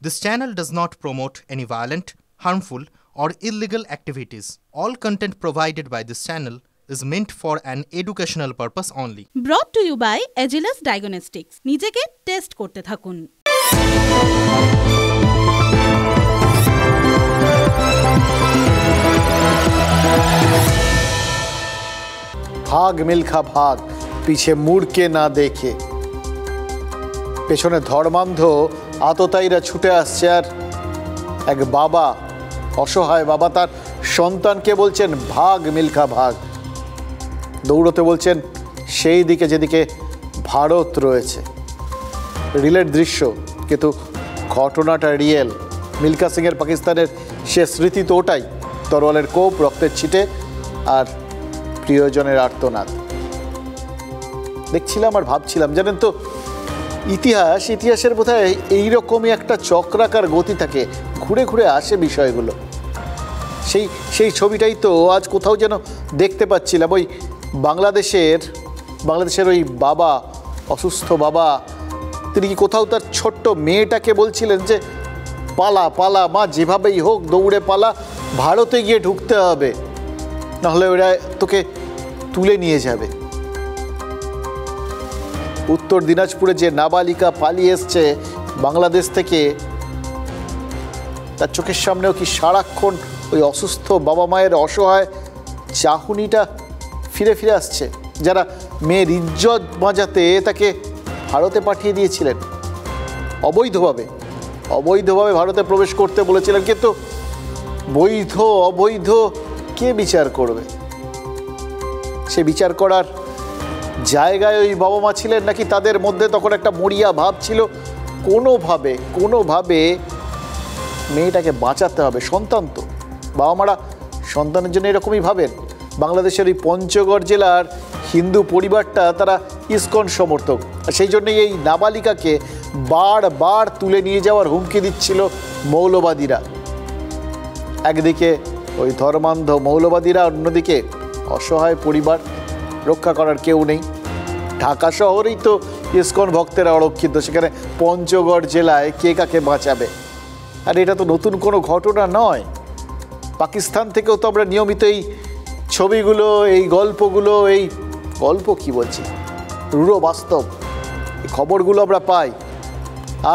This channel does not promote any violent, harmful, or illegal activities. All content provided by this channel is meant for an educational purpose only. Brought to you by Agilus Diagnostics. নিজেকে test করতে থাকুন। भाग मिल्खा भाग पीछे मुड़ के ना देखे পেছনে ধর্মান্ধ আততায়ীরা ছুটে আসছে আর এক বাবা অসহায় বাবা তার সন্তানকে বলছেন ভাগ মিল্খা ভাগ দৌড়তে বলছেন সেই দিকে যেদিকে ভারত রয়েছে রিলের দৃশ্য কিন্তু ঘটনাটা রিয়েল মিল্খা সিংয়ের পাকিস্তানের সে স্মৃতি তো ওটাই তরোয়ালের কোপ রক্তের ছিটে আর প্রিয়জনের আর্তনাদ দেখছিলাম আর ভাবছিলাম জানেন তো ইতিহাসের বোধহয় এইরকমই একটা চক্রাকার গতি থাকে ঘুরে ঘুরে আসে বিষয়গুলো সেই ছবিটাই তো আজ কোথাও যেন দেখতে পাচ্ছিলাম ওই বাংলাদেশের ওই বাবা অসুস্থ বাবা তিনি কি কোথাও তার ছোট্ট মেয়েটাকে বলছিলেন যে পালা পালা মা যেভাবেই হোক দৌড়ে পালা ভারতে গিয়ে ঢুকতে হবে নাহলে ওরা তোকে তুলে নিয়ে যাবে উত্তর দিনাজপুরে যে নাবালিকা পালিয়ে এসছে বাংলাদেশ থেকে তার চোখের সামনেও কি সারাক্ষণ ওই অসুস্থ বাবা মায়ের অসহায় চাহনিটা ফিরে ফিরে আসছে যারা মেয়ের ইজ্জত বাঁচাতে তাকে ভারতে পাঠিয়ে দিয়েছিলেন অবৈধভাবে ভারতে প্রবেশ করতে বলেছিলেন কিন্তু বৈধ অবৈধ কে বিচার করবে সে বিচার করার জায়গায় ওই বাবা মা ছিলেন নাকি তাদের মধ্যে তখন একটা মরিয়া ভাব ছিল কোনোভাবে মেয়েটাকে বাঁচাতে হবে সন্তান তো বাবা মারা সন্তানের জন্য এরকমই ভাবেন বাংলাদেশের ওই পঞ্চগড় জেলার হিন্দু পরিবারটা তারা ইসকন সমর্থক আর সেই জন্যই এই নাবালিকাকে বারবার তুলে নিয়ে যাওয়ার হুমকি দিচ্ছিল মৌলবাদীরা একদিকে ওই ধর্মান্ধ মৌলবাদীরা অন্যদিকে অসহায় পরিবার রক্ষা করার কেউ নেই ঢাকা শহরেই তো ইসকন ভক্তেরা অরক্ষিত সেখানে পঞ্চগড় জেলায় কে কাকে বাঁচাবে আর এটা তো নতুন কোনো ঘটনা নয় পাকিস্তান থেকেও তো আমরা নিয়মিত এই ছবিগুলো এই গল্পগুলো এই গল্প কি বলছি রূঢ় বাস্তব এই খবরগুলো আমরা পাই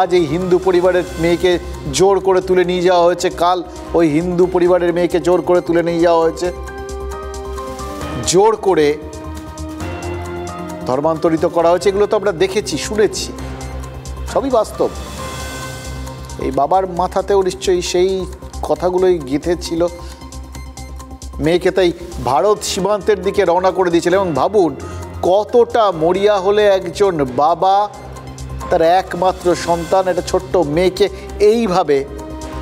আজ এই হিন্দু পরিবারের মেয়েকে জোর করে তুলে নিয়ে যাওয়া হয়েছে কাল ওই হিন্দু পরিবারের মেয়েকে জোর করে তুলে নিয়ে যাওয়া হয়েছে জোর করে ধর্মান্তরিত করা হয়েছে এগুলো তো আমরা দেখেছি শুনেছি সবই বাস্তব এই বাবার মাথাতেও নিশ্চয়ই সেই কথাগুলোই গেঁথেছিল মেয়েকে তাই ভারত সীমান্তের দিকে রওনা করে দিয়েছিল এবং ভাবুন কতটা মরিয়া হলে একজন বাবা তার একমাত্র সন্তান একটা ছোট্ট মেয়েকে এইভাবে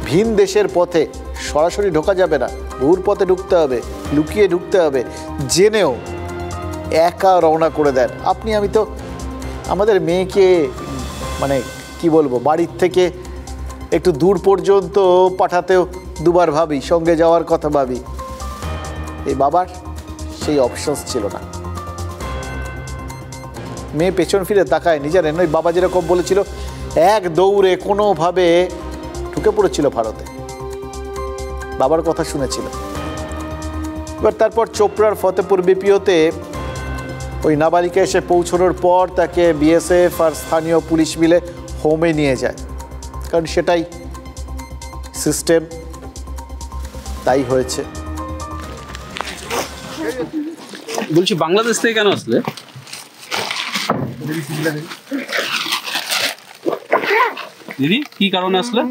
ভিন দেশের পথে সরাসরি ঢোকা যাবে না ভুর পথে ঢুকতে হবে লুকিয়ে ঢুকতে হবে জেনেও একা রওনা করে দেন আপনি আমি তো আমাদের মেয়েকে মানে কি বলবো বাড়ির থেকে একটু দূর পর্যন্ত পাঠাতেও দুবার ভাবি সঙ্গে যাওয়ার কথা ভাবি এই বাবার সেই অপশনস ছিল না মেয়ে পেছন ফিরে তাকায়নি জানেন ওই বাবা যেরকম বলেছিল এক দৌড়ে কোনোভাবে ঢুকে পড়েছিল ভারতে বাবার কথা শুনেছিল এবার তারপর চোপড়ার ফতেপুর বিপিওতে ওই নাবালিকা এসে পৌঁছানোর পর তাকে বিএসএফ আর স্থানীয় পুলিশ মিলে হোমে নিয়ে যায় কারণ সেটাই সিস্টেম তাই হয়েছে বলছি বাংলাদেশ থেকে কেন আসলে দিদি কি কারণে আসলে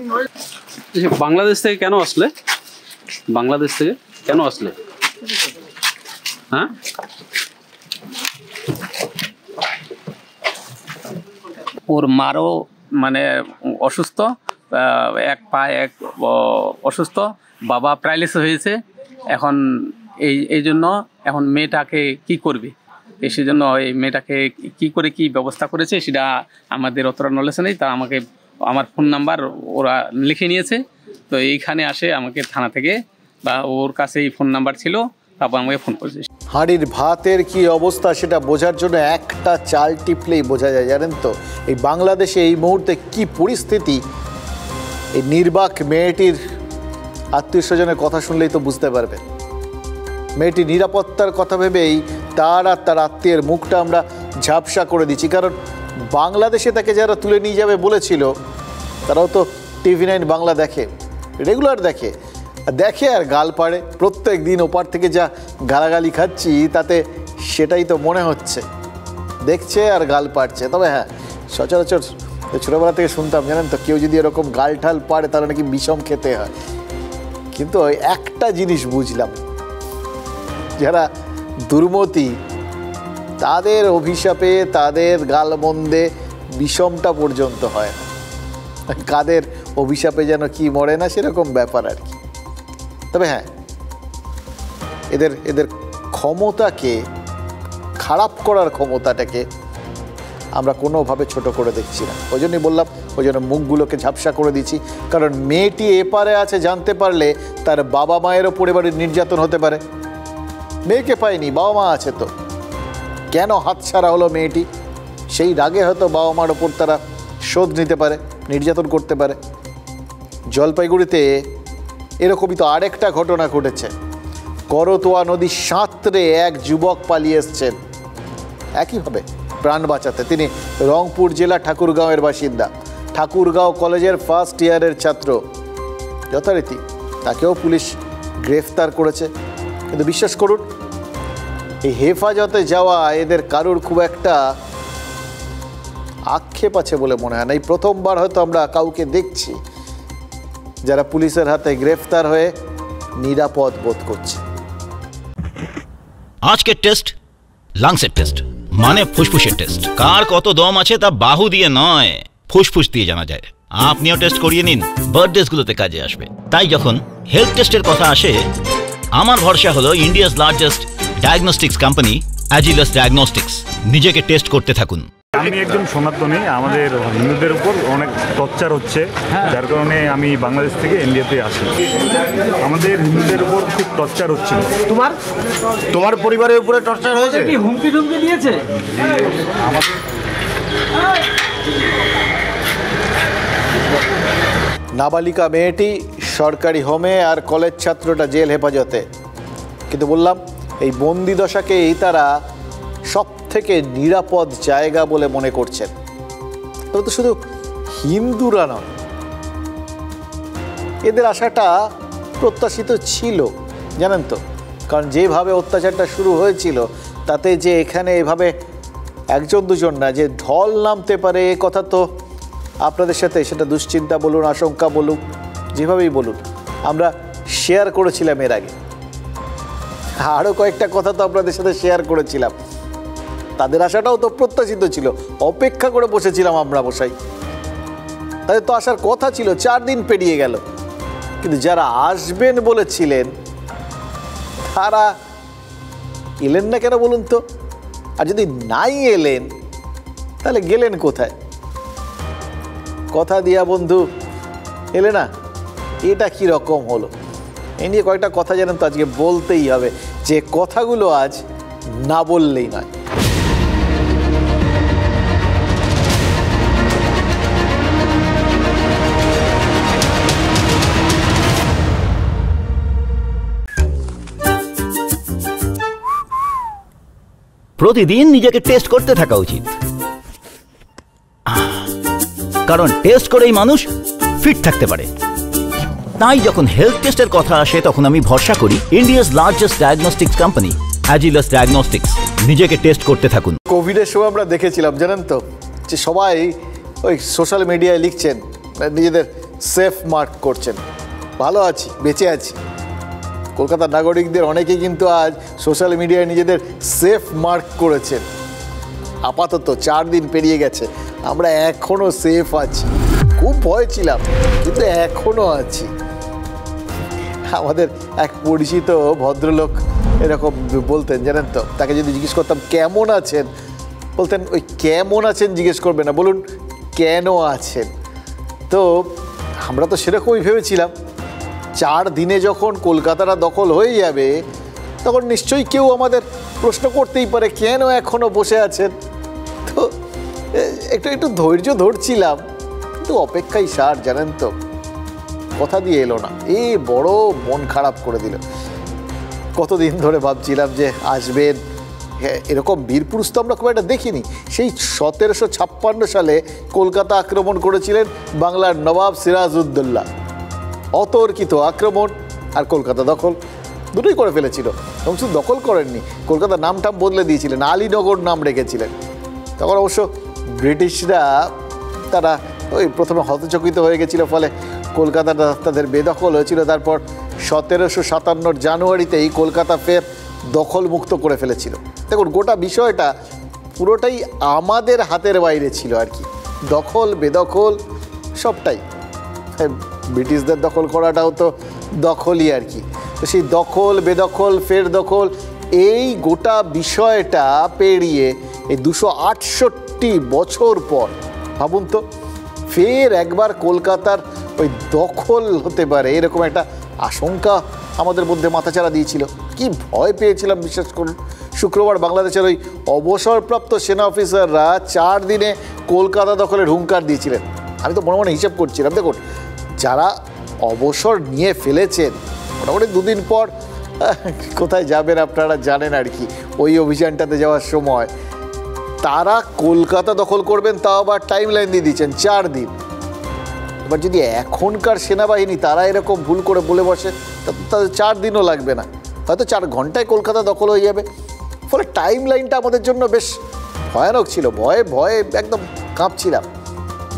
বাংলাদেশ থেকে কেন আসলে হ্যাঁ ওর মারও মানে অসুস্থ এক পা এক অসুস্থ বাবা প্যারালাইসিস হয়েছে এখন এই জন্য এখন মেয়েটাকে কি করবে সেই জন্য এই মেয়েটাকে কি করে কি ব্যবস্থা করেছে সেটা আমাদের অতটা নলেজ নেই তা আমাকে আমার ফোন নাম্বার ওরা লিখে নিয়েছে তো এইখানে আসে আমাকে থানা থেকে বা ওর কাছে এই ফোন নাম্বার ছিল তারপর আমাকে ফোন করেছে হাঁড়ির ভাতের কি অবস্থা সেটা বোঝার জন্য একটা চাল টিপলেই বোঝা যায় জানেন তো এই বাংলাদেশে এই মুহূর্তে কি পরিস্থিতি এই নির্বাক মেয়েটির আত্মীয় স্বজনের কথা শুনলেই তো বুঝতে পারবেন। মেয়েটি নিরাপত্তার কথা ভেবেই তার আর তার আত্মীয়ের মুখটা আমরা ঝাপসা করে দিচ্ছি, কারণ বাংলাদেশে তাকে যারা তুলে নিয়ে যাবে বলেছিল তারাও তো TV9 বাংলা দেখে, রেগুলার দেখে আর গাল পাড়ে। প্রত্যেক দিন ওপার থেকে যা গালাগালি খাচ্ছি তাতে সেটাই তো মনে হচ্ছে, দেখছে আর গাল পাড়ছে। তবে হ্যাঁ, সচরাচর ছোটোবেলা থেকে শুনতাম জানেন তো, কেউ যদি এরকম গাল ঠাল পাড়ে তাহলে নাকি বিষম খেতে হয়। কিন্তু একটা জিনিস বুঝলাম, যারা দুর্মতি তাদের অভিশাপে, তাদের গালমন্দে বিষমটা পর্যন্ত হয় না। কাদের অভিশাপে যেন কি মরে না, সেরকম ব্যাপার আর কি। তবে হ্যাঁ, এদের ক্ষমতাকে, খারাপ করার ক্ষমতাটাকে আমরা কোনোভাবে ছোট করে দেখছি না। ওই জন্যই বললাম, ওই জন্য মুখগুলোকে ঝাপসা করে দিচ্ছি, কারণ মেয়েটি এপারে আছে জানতে পারলে তার বাবা মায়েরও পরিবারের নির্যাতন হতে পারে। মেয়েকে পায়নি, বাবা মা আছে তো, কেন হাতছাড়া হলো মেয়েটি, সেই রাগে হয়তো বাবা মার ওপর তারা শোধ নিতে পারে, নির্যাতন করতে পারে। জলপাইগুড়িতে এরকমই তো আরেকটা ঘটনা ঘটেছে। করতোয়া নদী সাঁতরে এক যুবক পালিয়ে এসছেন একইভাবে প্রাণ বাঁচাতে। তিনি রংপুর জেলা ঠাকুরগাঁওয়ের বাসিন্দা, ঠাকুরগাঁও কলেজের ফার্স্ট ইয়ারের ছাত্র। যথারীতি তাকেও পুলিশ গ্রেফতার করেছে। কিন্তু বিশ্বাস করুন, এই হেফাজতে যাওয়া এদের কারুর খুব একটা আক্ষেপ আছে বলে মনে হয় না। এই প্রথমবার হয়তো আমরা কাউকে দেখছি যারা পুলিশের হাতে গ্রেফতার হয়ে নিরাপদ বোধ করছে। আজকের টেস্ট লাংসের টেস্ট, মানে ফুসফুসের টেস্ট। কার কত দম আছে তা বাহু দিয়ে নয়, ফুসফুস দিয়ে জানা যায়। আপনিও টেস্ট করিয়ে নিন, বার্থডেগুলোতে কাজে আসবে। তাই যখন হেলথ টেস্টের কথা আসে, আমার ভরসা হলো India's largest diagnostics company Agilus diagnostics. নিজেকে টেস্ট করতে থাকুন। আমি একজন সনাতনী, আমাদের হিন্দুদের উপর অনেক টর্চার হচ্ছে, যার কারণে আমি বাংলাদেশ থেকে ইন্ডিয়াতে আসি। আমাদের হিন্দুদের উপর খুব টর্চার হচ্ছিল। তোমার পরিবারের উপরে টর্চার হয়েছে? কি হুমকি টুমকি দিয়েছে? নাবালিকা মেয়েটি সরকারি হোমে আর কলেজ ছাত্রটা জেল হেফাজতে। কিন্তু বললাম, এই বন্দি দশাকেই তারা সব থেকে নিরাপদ জায়গা বলে মনে করছেন। তবে তো শুধু হিন্দুরা নয়, এদের আশাটা প্রত্যাশিত ছিল জানেন তো, কারণ যেভাবে অত্যাচারটা শুরু হয়েছিল তাতে যে এখানে এভাবে একজন দুজন না, যে ঢল নামতে পারে এ কথা তো আপনাদের সাথে, সেটা দুশ্চিন্তা বলুন, আশঙ্কা বলুন, যেভাবেই বলুন, আমরা শেয়ার করেছিলাম এর আগে। আরও কয়েকটা কথা তো আপনাদের সাথে শেয়ার করেছিলাম। তাদের আশাটাও তো প্রত্যাশিত ছিল, অপেক্ষা করে বসেছিলাম আমরা বসাই। তাদের তো আসার কথা ছিল, 4 দিন পেরিয়ে গেল। কিন্তু যারা আসবেন বলেছিলেন তারা এলেন না কেন বলুন তো? আর যদি নাই এলেন তাহলে গেলেন কোথায়? কথা দিয়া বন্ধু এলে না, এটা কি রকম হলো? এই নিয়ে কয়েকটা কথা জানেন তো আজকে বলতেই হবে, যে কথাগুলো আজ না বললেই নয়। প্রতিদিন নিজেকে টেস্ট করতে থাকা উচিত, কারণ টেস্ট করেই মানুষ ফিট থাকতে পারে। তাই যখন হেলথ টেস্টের কথা আসে তখন আমি ভরসা করি India's largest diagnostics company Agilus diagnostics. নিজেকে টেস্ট করতে থাকুন। কোভিডের সময় আমরা দেখেছিলাম জানেন তো, যে সবাই ওই সোশ্যাল মিডিয়ায় লিখছেন, নিজেদের সেফ মার্ক করছেন, ভালো আছি, বেঁচে আছি। কলকাতার নাগরিকদের অনেকেই কিন্তু আজ সোশ্যাল মিডিয়ায় নিজেদের সেফ মার্ক করেছেন। আপাতত 4 দিন পেরিয়ে গেছে, আমরা এখনও সেফ আছি। খুব ভয় ছিলাম, কিন্তু এখনও আছি। আমাদের এক পরিচিত ভদ্রলোক এরকম বলতেন জানেন তো, তাকে যদি জিজ্ঞেস করতাম কেমন আছেন, বলতেন ওই কেমন আছেন জিজ্ঞেস করবে না, বলুন কেন আছেন। তো আমরা তো সেরকমই ভেবেছিলাম, 4 দিনে যখন কলকাতাটা দখল হয়ে যাবে তখন নিশ্চয়ই কেউ আমাদের প্রশ্ন করতেই পারে কেন এখনও বসে আছেন। তো একটু ধৈর্য ধরছিলাম, কিন্তু অপেক্ষাই সার জানেন তো। কথা দিয়ে এলো না, এই বড় মন খারাপ করে দিল। কতদিন ধরে ভাবছিলাম যে আসবেন, এরকম বীরপুরুষ তো আমরা খুব একটা দেখিনি। সেই 1756 সালে কলকাতা আক্রমণ করেছিলেন বাংলার নবাব সিরাজউদ্দৌলা। অতর্কিত আক্রমণ আর কলকাতা দখল দুটোই করে ফেলেছিল। এবং শুধু দখল করেননি, কলকাতার নামটাম বদলে দিয়েছিলেন, আলীনগর নাম রেখেছিলেন। তখন অবশ্য ব্রিটিশরা তারা ওই প্রথমে হতচকিত হয়ে গেছিল, ফলে কলকাতাটা তাদের বেদখল হয়েছিল। তারপর 1757 জানুয়ারিতেই কলকাতা ফের দখল মুক্ত করে ফেলেছিল। দেখুন, গোটা বিষয়টা পুরোটাই আমাদের হাতের বাইরে ছিল আর কি, দখল বেদখল সবটাই। ব্রিটিশদের দখল করাটাও তো দখলই আর কি। তো সেই দখল বেদখল ফের দখল, এই গোটা বিষয়টা পেরিয়ে এই 268 বছর পর ভাবুন তো, ফের একবার কলকাতার ওই দখল হতে পারে এরকম একটা আশঙ্কা আমাদের মধ্যে মাথাচাড়া দিয়েছিল। কি ভয় পেয়েছিলাম বিশ্বাস করুন। শুক্রবার বাংলাদেশের ওই অবসরপ্রাপ্ত সেনা অফিসাররা 4 দিনে কলকাতা দখলের হুঙ্কার দিয়েছিলেন। আমি তো মনে মনে হিসাব করছিলাম, দেখুন যারা অবসর নিয়ে ফেলেছেন মোটামুটি 2 দিন পর কোথায় যাবেন আপনারা জানেন আর কি, ওই অভিযানটাতে যাওয়ার সময় তারা কলকাতা দখল করবেন, তাও আবার টাইম লাইন দিয়ে দিচ্ছেন 4 দিন। এবার যদি এখনকার সেনাবাহিনী তারা এরকম ভুল করে বলে বসে, তাদের 4 দিনও লাগবে না, হয়তো 4 ঘন্টায় কলকাতা দখল হয়ে যাবে। ফলে টাইম লাইনটা আমাদের জন্য বেশ ভয়ানক ছিল, ভয়ে ভয়ে একদম কাঁপছিলাম।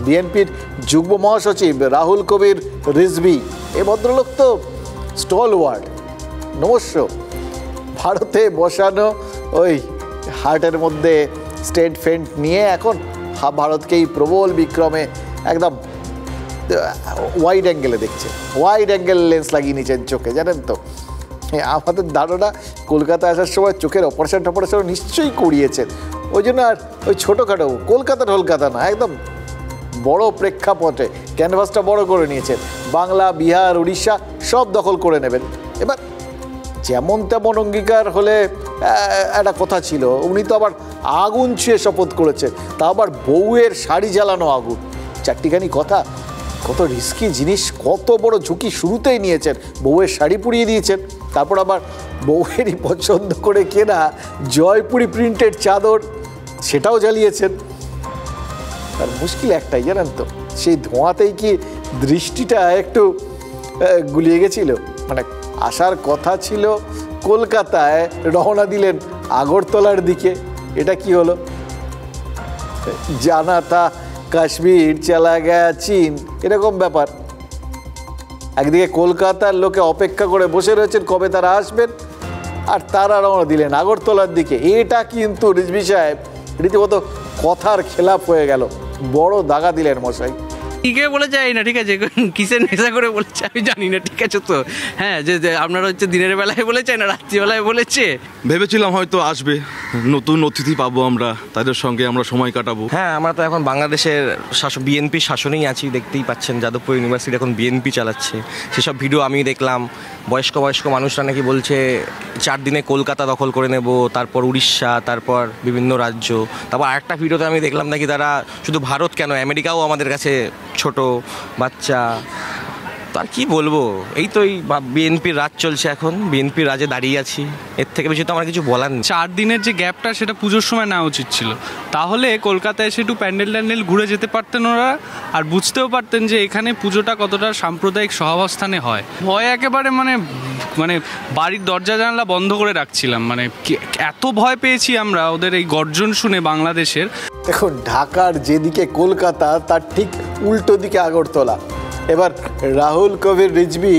বিএনপির যুগ্ম মহাসচিব রাহুল কবির রিজভী, এই ভদ্রলোক তো স্টলওয়ার্ড নমস্য, ভারতে বসানো ওই হার্টের মধ্যে স্টেট ফেন্ট নিয়ে এখন ভারতকেই প্রবল বিক্রমে একদম ওয়াইড অ্যাঙ্গেলে দেখছে, ওয়াইড অ্যাঙ্গেল লেন্স লাগিয়ে নিয়েছেন চোখে, জানেন তো। আমাদের ধারণা কলকাতা আসার সময় চোখের অপারেশন নিশ্চয়ই করিয়েছেন, ওই জন্য আর ওই ছোটোখাটো কলকাতা না, একদম বড় প্রেক্ষাপটে ক্যানভাসটা বড় করে নিয়েছেন। বাংলা, বিহার, উড়িষ্যা সব দখল করে নেবেন। এবার যেমন তেমন অঙ্গীকার হলে একটা কথা ছিল, উনি তো আবার আগুন ছুঁয়ে শপথ করেছেন, তা আবার বউয়ের শাড়ি জ্বালানো আগুন, 4টিখানি কথা। কত রিস্কি জিনিস, কত বড় ঝুঁকি শুরুতেই নিয়েছেন, বউয়ের শাড়ি পুড়িয়ে দিয়েছেন, তারপর আবার বউয়েরই পছন্দ করে কেনা জয়পুরি প্রিন্টেড চাদর সেটাও জ্বালিয়েছেন। আর মুশকিল একটাই জানেন তো, সেই ধোঁয়াতেই কি দৃষ্টিটা একটু গুলিয়ে গেছিল। মানে আসার কথা ছিল কলকাতায়, রওনা দিলেন আগরতলার দিকে, এটা কি হলো? জানা থা কাশ্মীর চলা গয়া চীন, এরকম ব্যাপার। একদিকে কলকাতার লোকে অপেক্ষা করে বসে রয়েছেন কবে তারা আসবেন, আর তারা রওনা দিলেন আগরতলার দিকে। এটা কিন্তু রিজভী সাহেব রীতিমতো কথার খেলাপ হয়ে গেল, বড় দাগা দিলেন মশাই। ঠিকই বলেছে না, ঠিক আছে, কিসের নেশা করে বলেছে আমি জানি না, ঠিক আছে তো। হ্যাঁ, যে আপনারা হচ্ছে দিনের বেলায় বলেছে না রাত্রিবেলায় বলেছে, ভেবেছিলাম হয়তো আসবে, নতুন অতিথি পাবো আমরা, তাদের সঙ্গে আমরা সময় কাটাবো। হ্যাঁ, আমরা তো এখন বাংলাদেশের বিএনপি শাসনেই আছি, দেখতেই পাচ্ছেন যাদবপুর ইউনিভার্সিটি এখন বিএনপি চালাচ্ছে। সেসব ভিডিও আমি দেখলাম, বয়স্ক মানুষরা নাকি বলছে 4 দিনে কলকাতা দখল করে নেব, তারপর উড়িষ্যা, তারপর বিভিন্ন রাজ্য। তারপর আরেকটা ভিডিওতে আমি দেখলাম নাকি তারা শুধু ভারত কেন, আমেরিকাও আমাদের কাছে ছোট বাচ্চা। তার কি বলবো, এই তো এই বিএনপির রাজ চলছে, এখন বিএনপির রাজে দাঁড়িয়ে আছি, এর থেকে বেশি তো আমার কিছু বলার নেই। 4 দিনের যে গ্যাপটা সেটা পুজোর সময় নেওয়া উচিত ছিল, তাহলে কলকাতায় এসে একটু প্যান্ডেল ঘুরে যেতে পারতেন ওরা, আর বুঝতেও পারতেন যে এখানে পুজোটা কতটা সাম্প্রদায়িক সহাবস্থানে হয়। ভয় একেবারে মানে বাড়ির দরজা জানালা বন্ধ করে রাখছিলাম, মানে এত ভয় পেয়েছি আমরা ওদের এই গর্জন শুনে বাংলাদেশের। দেখুন, ঢাকার যেদিকে কলকাতা তার ঠিক উল্টো দিকে আগরতলা। এবার রাহুল কবির রিজভী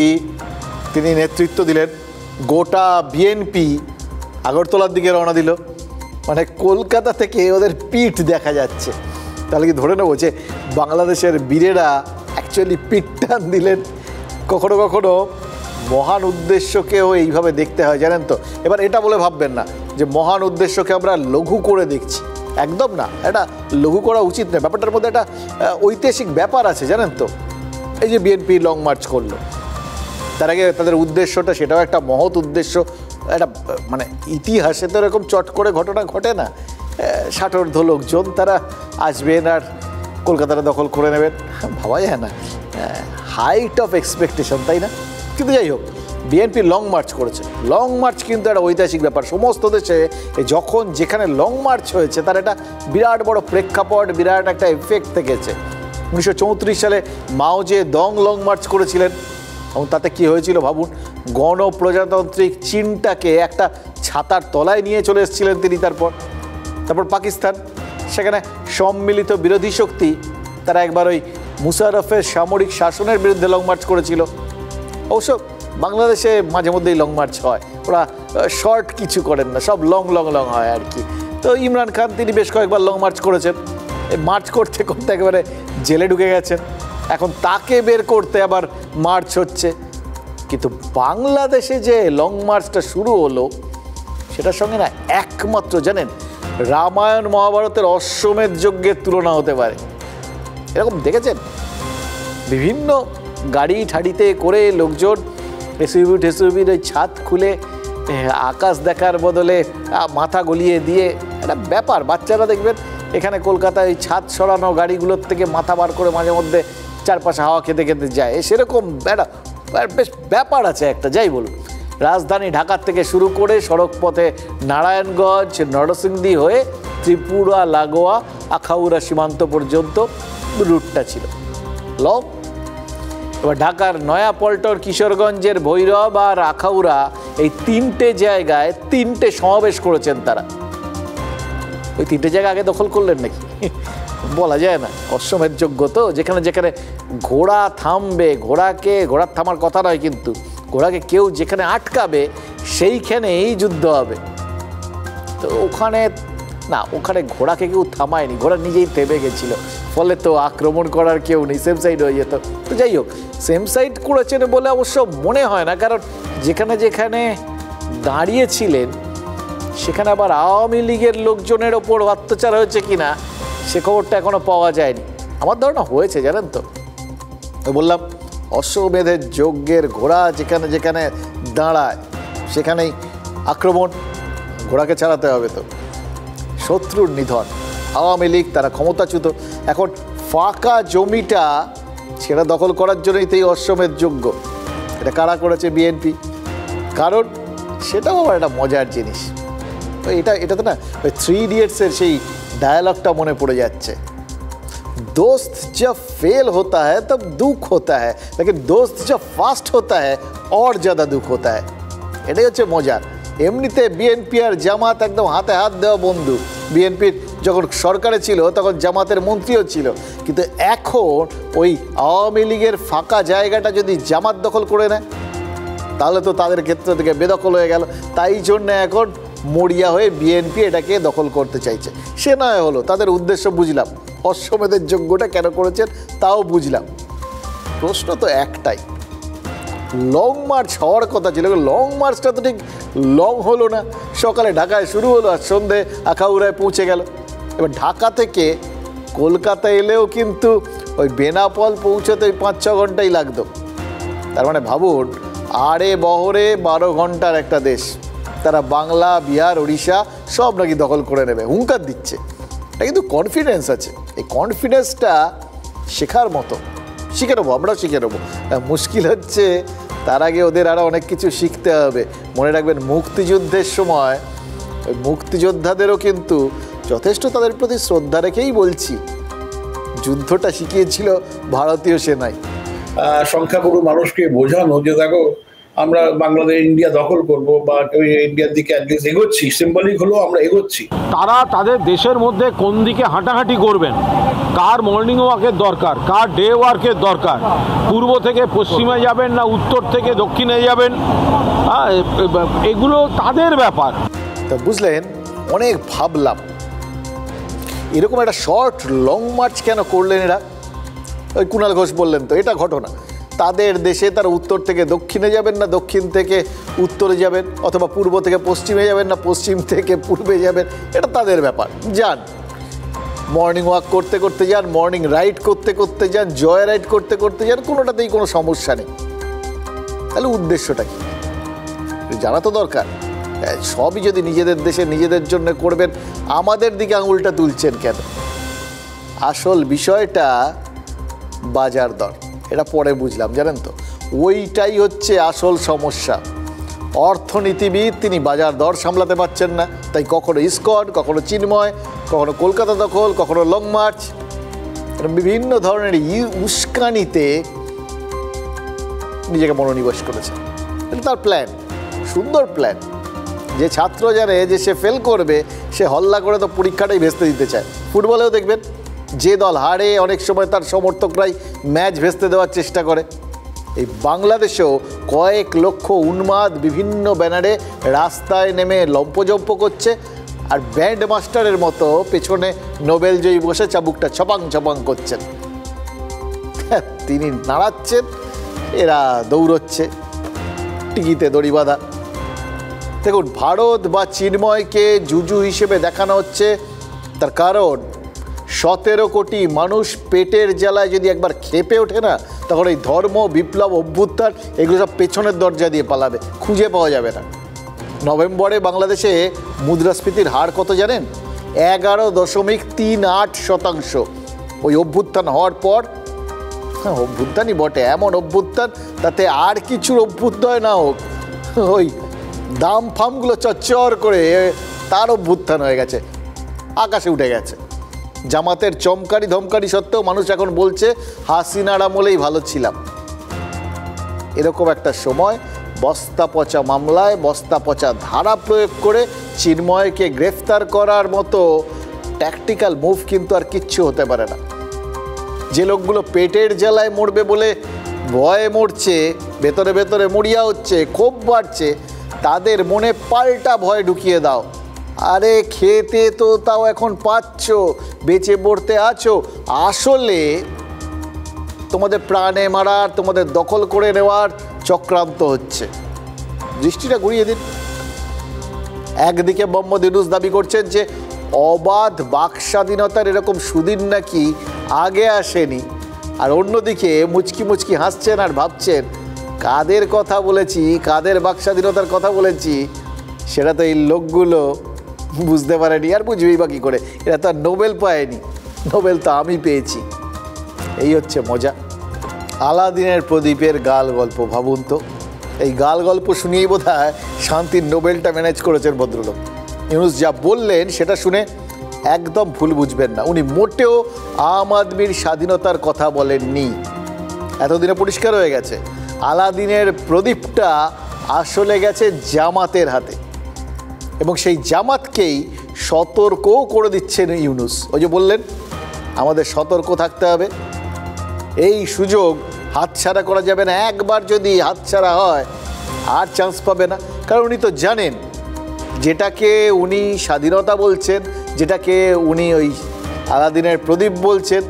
তিনি নেতৃত্ব দিলেন, গোটা বিএনপি আগরতলার দিকে রওনা দিল। মানে কলকাতা থেকে ওদের পিঠ দেখা যাচ্ছে। তাহলে কি ধরে নেবো যে বাংলাদেশের বীরেরা অ্যাকচুয়ালি পিঠ টান দিলেন? কখনো কখনো মহান উদ্দেশ্যকেও এইভাবে দেখতে হয়, জানেন তো। এবার এটা বলে ভাববেন না যে মহান উদ্দেশ্যকে আমরা লঘু করে দেখছি, একদম না, এটা লঘু করা উচিত নয়। ব্যাপারটার মধ্যে একটা ঐতিহাসিক ব্যাপার আছে, জানেন তো। এই যে বিএনপি লং মার্চ করলো, তার আগে তাদের উদ্দেশ্যটা সেটাও একটা মহৎ উদ্দেশ্য। একটা মানে ইতিহাসে তো এরকম চট করে ঘটনা ঘটে না। 60 লোকজন তারা আসবেন আর কলকাতাটা দখল করে নেবেন, ভাবা যায় না। হাইট অফ এক্সপেকটেশন, তাই না? কিন্তু যাই হোক, বিএনপি লং মার্চ করেছে। লং মার্চ কিন্তু একটা ঐতিহাসিক ব্যাপার। সমস্ত দেশে যখন যেখানে লং মার্চ হয়েছে তার একটা বিরাট বড় প্রেক্ষাপট, বিরাট একটা এফেক্ট থেকেছে। 1934 সালে মাও জে দং লং মার্চ করেছিলেন এবং তাতে কি হয়েছিল ভাবুন। গণপ্রজাতান্ত্রিক চীনটাকে একটা ছাতার তলায় নিয়ে চলে এসেছিলেন তিনি। তারপর পাকিস্তান, সেখানে সম্মিলিত বিরোধী শক্তি, তারা একবার ওই মুশারফের সামরিক শাসনের বিরুদ্ধে লং মার্চ করেছিল। অবশ্য বাংলাদেশে মাঝে মধ্যেই লং মার্চ হয়, ওরা শর্ট কিছু করেন না, সব লং লং লং হয় আর কি। তো ইমরান খান তিনি বেশ কয়েকবার লং মার্চ করেছেন। এই মার্চ করতে করতে একেবারে জেলে ঢুকে গেছেন, এখন তাকে বের করতে আবার মার্চ হচ্ছে। কিন্তু বাংলাদেশে যে লং মার্চটা শুরু হলো সেটার সঙ্গে না একমাত্র জানেন রামায়ণ মহাভারতের অশ্বমেধ যজ্ঞের তুলনা হতে পারে। এরকম দেখেছেন বিভিন্ন গাড়ি ঠাড়িতে করে লোকজন এসইউভির ওই ছাদ খুলে আকাশ দেখার বদলে মাথা গলিয়ে দিয়ে একটা ব্যাপার। বাচ্চারা দেখবেন এখানে কলকাতায় ওই ছাদ সরানো গাড়িগুলোর থেকে মাথা বার করে মাঝে মধ্যে চারপাশে হাওয়া খেতে খেতে যায়, সেরকম একটা বেশ ব্যাপার আছে একটা। যাই বলুন, রাজধানী ঢাকার থেকে শুরু করে সড়ক পথে নারায়ণগঞ্জ নরসিংদী হয়ে ত্রিপুরা লাগোয়া আখাউড়া সীমান্ত পর্যন্ত রুটটা ছিল লং। এবার ঢাকার নয়াপল্টন, কিশোরগঞ্জের ভৈরব আর আখাউড়া এই তিনটে জায়গায় তিনটে সমাবেশ করেছেন তারা। ওই তিনটে জায়গা আগে দখল করলেন নাকি বলা যায় না। অশ্বমেধ যজ্ঞ তো, যেখানে যেখানে ঘোড়া থামবে, ঘোড়ার থামার কথা নয়, কিন্তু ঘোড়াকে কেউ যেখানে আটকাবে সেইখানেই যুদ্ধ হবে। তো ওখানে ঘোড়াকে কেউ থামায়নি, ঘোড়া নিজেই থেমে গেছিল, ফলে তো আক্রমণ করার কেউ নেই, সেম সাইড হয়ে যেত। তো যাই হোক, সেম সাইড করেছেন বলে অবশ্য মনে হয় না, কারণ যেখানে যেখানে দাঁড়িয়েছিলেন সেখানে আবার আওয়ামী লীগের লোকজনের ওপর অত্যাচার হয়েছে কিনা সে খবরটা এখনো পাওয়া যায়নি। আমার ধারণা হয়েছে, জানেন তো। বললাম অশ্বমেধের যজ্ঞের ঘোড়া যেখানে যেখানে দাঁড়ায় সেখানেই আক্রমণ, ঘোড়াকে ছাড়াতে হবে। তো শত্রুর নিধন, আওয়ামী লীগ তারা ক্ষমতাচ্যুত, এখন ফাঁকা জমিটা সেটা দখল করার জন্যই তো এই অশ্বমেধ যজ্ঞ। এটা কারা করেছে? বিএনপি। কারণ সেটাও আবার একটা মজার জিনিস। এটাতে না ওই 3 ইডিয়টসের সেই डायलॉग মনে পড়ে যাচ্ছে, दोस्त जब फेल होता है तब दुख होता है, लेकिन दोस्त जब फास्ट होता है और ज़्यादा दुख होता है। এটাই হচ্ছে মজা। এমনিতে বিএনপি আর জামাত একদম হাতে হাত দেওয়া বন্ধু। বিএনপির যখন সরকারে ছিল তখন জামাতের মন্ত্রীও ছিল, কিন্তু এখন ওই আওয়ামী লীগের ফাঁকা জায়গাটা যদি জামাত দখল করে নেয় তাহলে তো তাদের ক্ষেত্র থেকে বেদখল হয়ে গেল। তাই জন্য এখন মরিয়া হয়ে বিএনপি এটাকে দখল করতে চাইছে। সে নয় হলো, তাদের উদ্দেশ্য বুঝলাম, অশ্বমেধের যজ্ঞটা কেন করেছেন তাও বুঝলাম। প্রশ্ন তো একটাই, লং মার্চ হওয়ার কথা ছিল, লং মার্চটা তো ঠিক লং হলো না। সকালে ঢাকায় শুরু হলো আর সন্ধে আখাউড়ায় পৌঁছে গেল। এবার ঢাকা থেকে কলকাতা এলেও কিন্তু ওই বেনাপোল পৌঁছতে ওই 5-6 ঘন্টাই লাগতো। তার মানে ভাবুন, আড়ে বহরে 12 ঘন্টার একটা দেশ, তারা বাংলা, বিহার, উড়িষ্যা সব নাকি দখল করে নেবে, হুঙ্কার দিচ্ছে। এটা কিন্তু কনফিডেন্স আছে, এই কনফিডেন্সটা শেখার মতো। শিখে নেবো, আমরাও শিখে নেবো। মুশকিল হচ্ছে তার আগে ওদের আরও অনেক কিছু শিখতে হবে। মনে রাখবেন, মুক্তিযুদ্ধের সময় ওই মুক্তিযোদ্ধাদেরও কিন্তু যথেষ্ট তাদের প্রতি শ্রদ্ধা রেখেই বলছি, যুদ্ধটা শিখিয়েছিল ভারতীয় সেনাই। সংখ্যাগুরু মানুষকে বোঝানো যে দেখো আমরা বাংলাদেশ ইন্ডিয়া দখল করব বা ইন্ডিয়ার দিকে অ্যাটলিস্ট এগোচ্ছি, সিম্বলিক হলেও আমরা এগোচ্ছি। তারা তাদের দেশের মধ্যে কোন দিকে হাঁটাহাঁটি করবেন, কার মর্নিং ওয়াকের দরকার, কার ডে ওয়ার্কের দরকার, পূর্ব থেকে পশ্চিমে যাবেন না উত্তর থেকে দক্ষিণে যাবেন, এগুলো তাদের ব্যাপার। তা বুঝলেন, অনেক ভাবলাম এরকম একটা শর্ট লং মার্চ কেন করলেন এরা। ওই কুণাল ঘোষ বললেন তো এটা ঘটনা, তাদের দেশে তারা উত্তর থেকে দক্ষিণে যাবেন না দক্ষিণ থেকে উত্তরে যাবেন, অথবা পূর্ব থেকে পশ্চিমে যাবেন না পশ্চিম থেকে পূর্বে যাবেন, এটা তাদের ব্যাপার। যান, মর্নিং ওয়াক করতে করতে যান, মর্নিং রাইড করতে করতে যান, জয় রাইড করতে করতে যান, কোনোটাতেই কোনো সমস্যা নেই। তাহলে উদ্দেশ্যটা কি জানা তো দরকার। সবই যদি নিজেদের দেশে নিজেদের জন্য করবেন, আমাদের দিকে আঙুলটা তুলছেন কেন? আসল বিষয়টা বাজার দর। এটা পরে বুঝলাম, জানেন তো। ওইটাই হচ্ছে আসল সমস্যা। অর্থনীতিবিদ, তিনি বাজার দর সামলাতে পারছেন না, তাই কখনো ইসকন, কখনো চিন্ময়, কখনো কলকাতা দখল, কখনো লং মার্চ, বিভিন্ন ধরনের উস্কানিতে নিজেকে মনোনিবেশ করেছে। এটা তার প্ল্যান, সুন্দর প্ল্যান। যে ছাত্র জানে যে সে ফেল করবে, সে হল্লা করে তো পরীক্ষাটাই ভেস্তে দিতে চায়। ফুটবলেও দেখবেন, যে দল হারে অনেক সময় তার সমর্থকরাই ম্যাচ ভেস্তে দেওয়ার চেষ্টা করে। এই বাংলাদেশেও কয়েক লক্ষ উন্মাদ বিভিন্ন ব্যানারে রাস্তায় নেমে লম্পজম্প করছে, আর ব্যান্ড মাস্টারের মতো পেছনে নোবেল জয়ী বসে চাবুকটা ছপাং ছপাং করছেন। তিনি নাড়াচ্ছেন, এরা দৌড়চ্ছে, টিকিতে দড়ি বাঁধা। দেখুন, ভারত বা চিন্ময়কে জুজু হিসেবে দেখানো হচ্ছে, তার কারণ 17 কোটি মানুষ পেটের জ্বালায় যদি একবার খেপে ওঠে না, তখন এই ধর্ম, বিপ্লব, অভ্যুত্থান এগুলো সব পেছনের দরজা দিয়ে পালাবে, খুঁজে পাওয়া যাবে না। নভেম্বরে বাংলাদেশে মুদ্রাস্ফীতির হার কত জানেন? 11.38%। ওই অভ্যুত্থান হওয়ার পর, হ্যাঁ অভ্যুত্থানই বটে, এমন অভ্যুত্থান তাতে আর কিছুর অভ্যুদয় না হোক, ওই দাম ফামগুলো চচ্চর করে তার অভ্যুত্থান হয়ে গেছে, আকাশে উঠে গেছে। জামাতের চমকারি ধমকারি সত্ত্বেও মানুষ এখন বলছে হাসিনার আমলেই ভালো ছিলাম। এরকম একটা সময় বস্তা পচা মামলায় বস্তা পচা ধারা প্রয়োগ করে চিন্ময়কে গ্রেফতার করার মতো ট্যাকটিক্যাল মুভ কিন্তু আর কিচ্ছু হতে পারে না। যে লোকগুলো পেটের জ্বালায় মরবে বলে ভয়ে মরছে, ভেতরে ভেতরে মরিয়া হচ্ছে, ক্ষোভ বাড়ছে, তাদের মনে পাল্টা ভয় ঢুকিয়ে দাও। আরে খেতে তো তাও এখন পাচ্ছ, বেঁচে পড়তে আছো, আসলে তোমাদের প্রাণে মারার, তোমাদের দখল করে নেওয়ার চক্রান্ত হচ্ছে। দৃষ্টিটা ঘুরিয়ে দিন। একদিকে মোহাম্মদ ইউনূস দাবি করছেন যে অবাধ বাক স্বাধীনতার এরকম সুদিন নাকি আগে আসেনি, আর অন্যদিকে মুচকি মুচকি হাসছেন আর ভাবছেন কাদের কথা বলেছি, কাদের বাক স্বাধীনতার কথা বলেছি, সেটা তো এই লোকগুলো বুঝতে পারেনি, আর বুঝবেই বা কী করে? এরা তো আর নোবেল পায়নি, নোবেল তো আমি পেয়েছি। এই হচ্ছে মজা। আলাদিনের প্রদীপের গাল গল্প, ভাবুন তো, এই গাল গল্প শুনিয়েই বোধহয় শান্তির নোবেলটা ম্যানেজ করেছেন ভদ্রলোক। ইউনূস যা বললেন সেটা শুনে একদম ভুল বুঝবেন না, উনি মোটেও আম আদমির স্বাধীনতার কথা বলেননি। এতদিনে পরিষ্কার হয়ে গেছে, আলাদিনের প্রদীপটা আসলে গেছে জামাতের হাতে, এবং সেই জামাতকেই সতর্কও করে দিচ্ছেন ইউনূস। ওই যে বললেন আমাদের সতর্ক থাকতে হবে, এই সুযোগ হাতছাড়া করা যাবে না। একবার যদি হাতছাড়া হয় আর চান্স পাবে না, কারণ উনি তো জানেন যেটাকে উনি স্বাধীনতা বলছেন, যেটাকে উনি ওই আলাদিনের প্রদীপ বলছেন,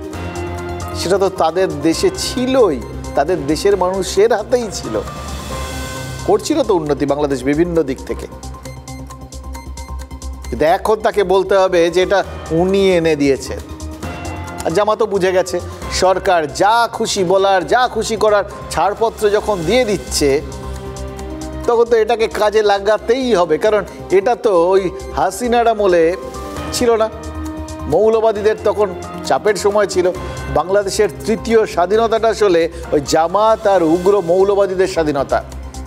সেটা তো তাদের দেশে ছিলই, তাদের দেশের মানুষের হাতেই ছিল, করছিল তো উন্নতি বাংলাদেশ বিভিন্ন দিক থেকে। কিন্তু এখন তাকে বলতে হবে যে এটা উনি এনে দিয়েছেন। আর জামাতও বুঝে গেছে সরকার যা খুশি বলার, যা খুশি করার ছাড়পত্র যখন দিয়ে দিচ্ছে, তখন তো এটাকে কাজে লাগাতেই হবে, কারণ এটা তো ওই হাসিনার আমলে ছিল না। মৌলবাদীদের তখন চাপের সময় ছিল। বাংলাদেশের তৃতীয় স্বাধীনতাটা আসলে ওই জামাত আর উগ্র মৌলবাদীদের স্বাধীনতা।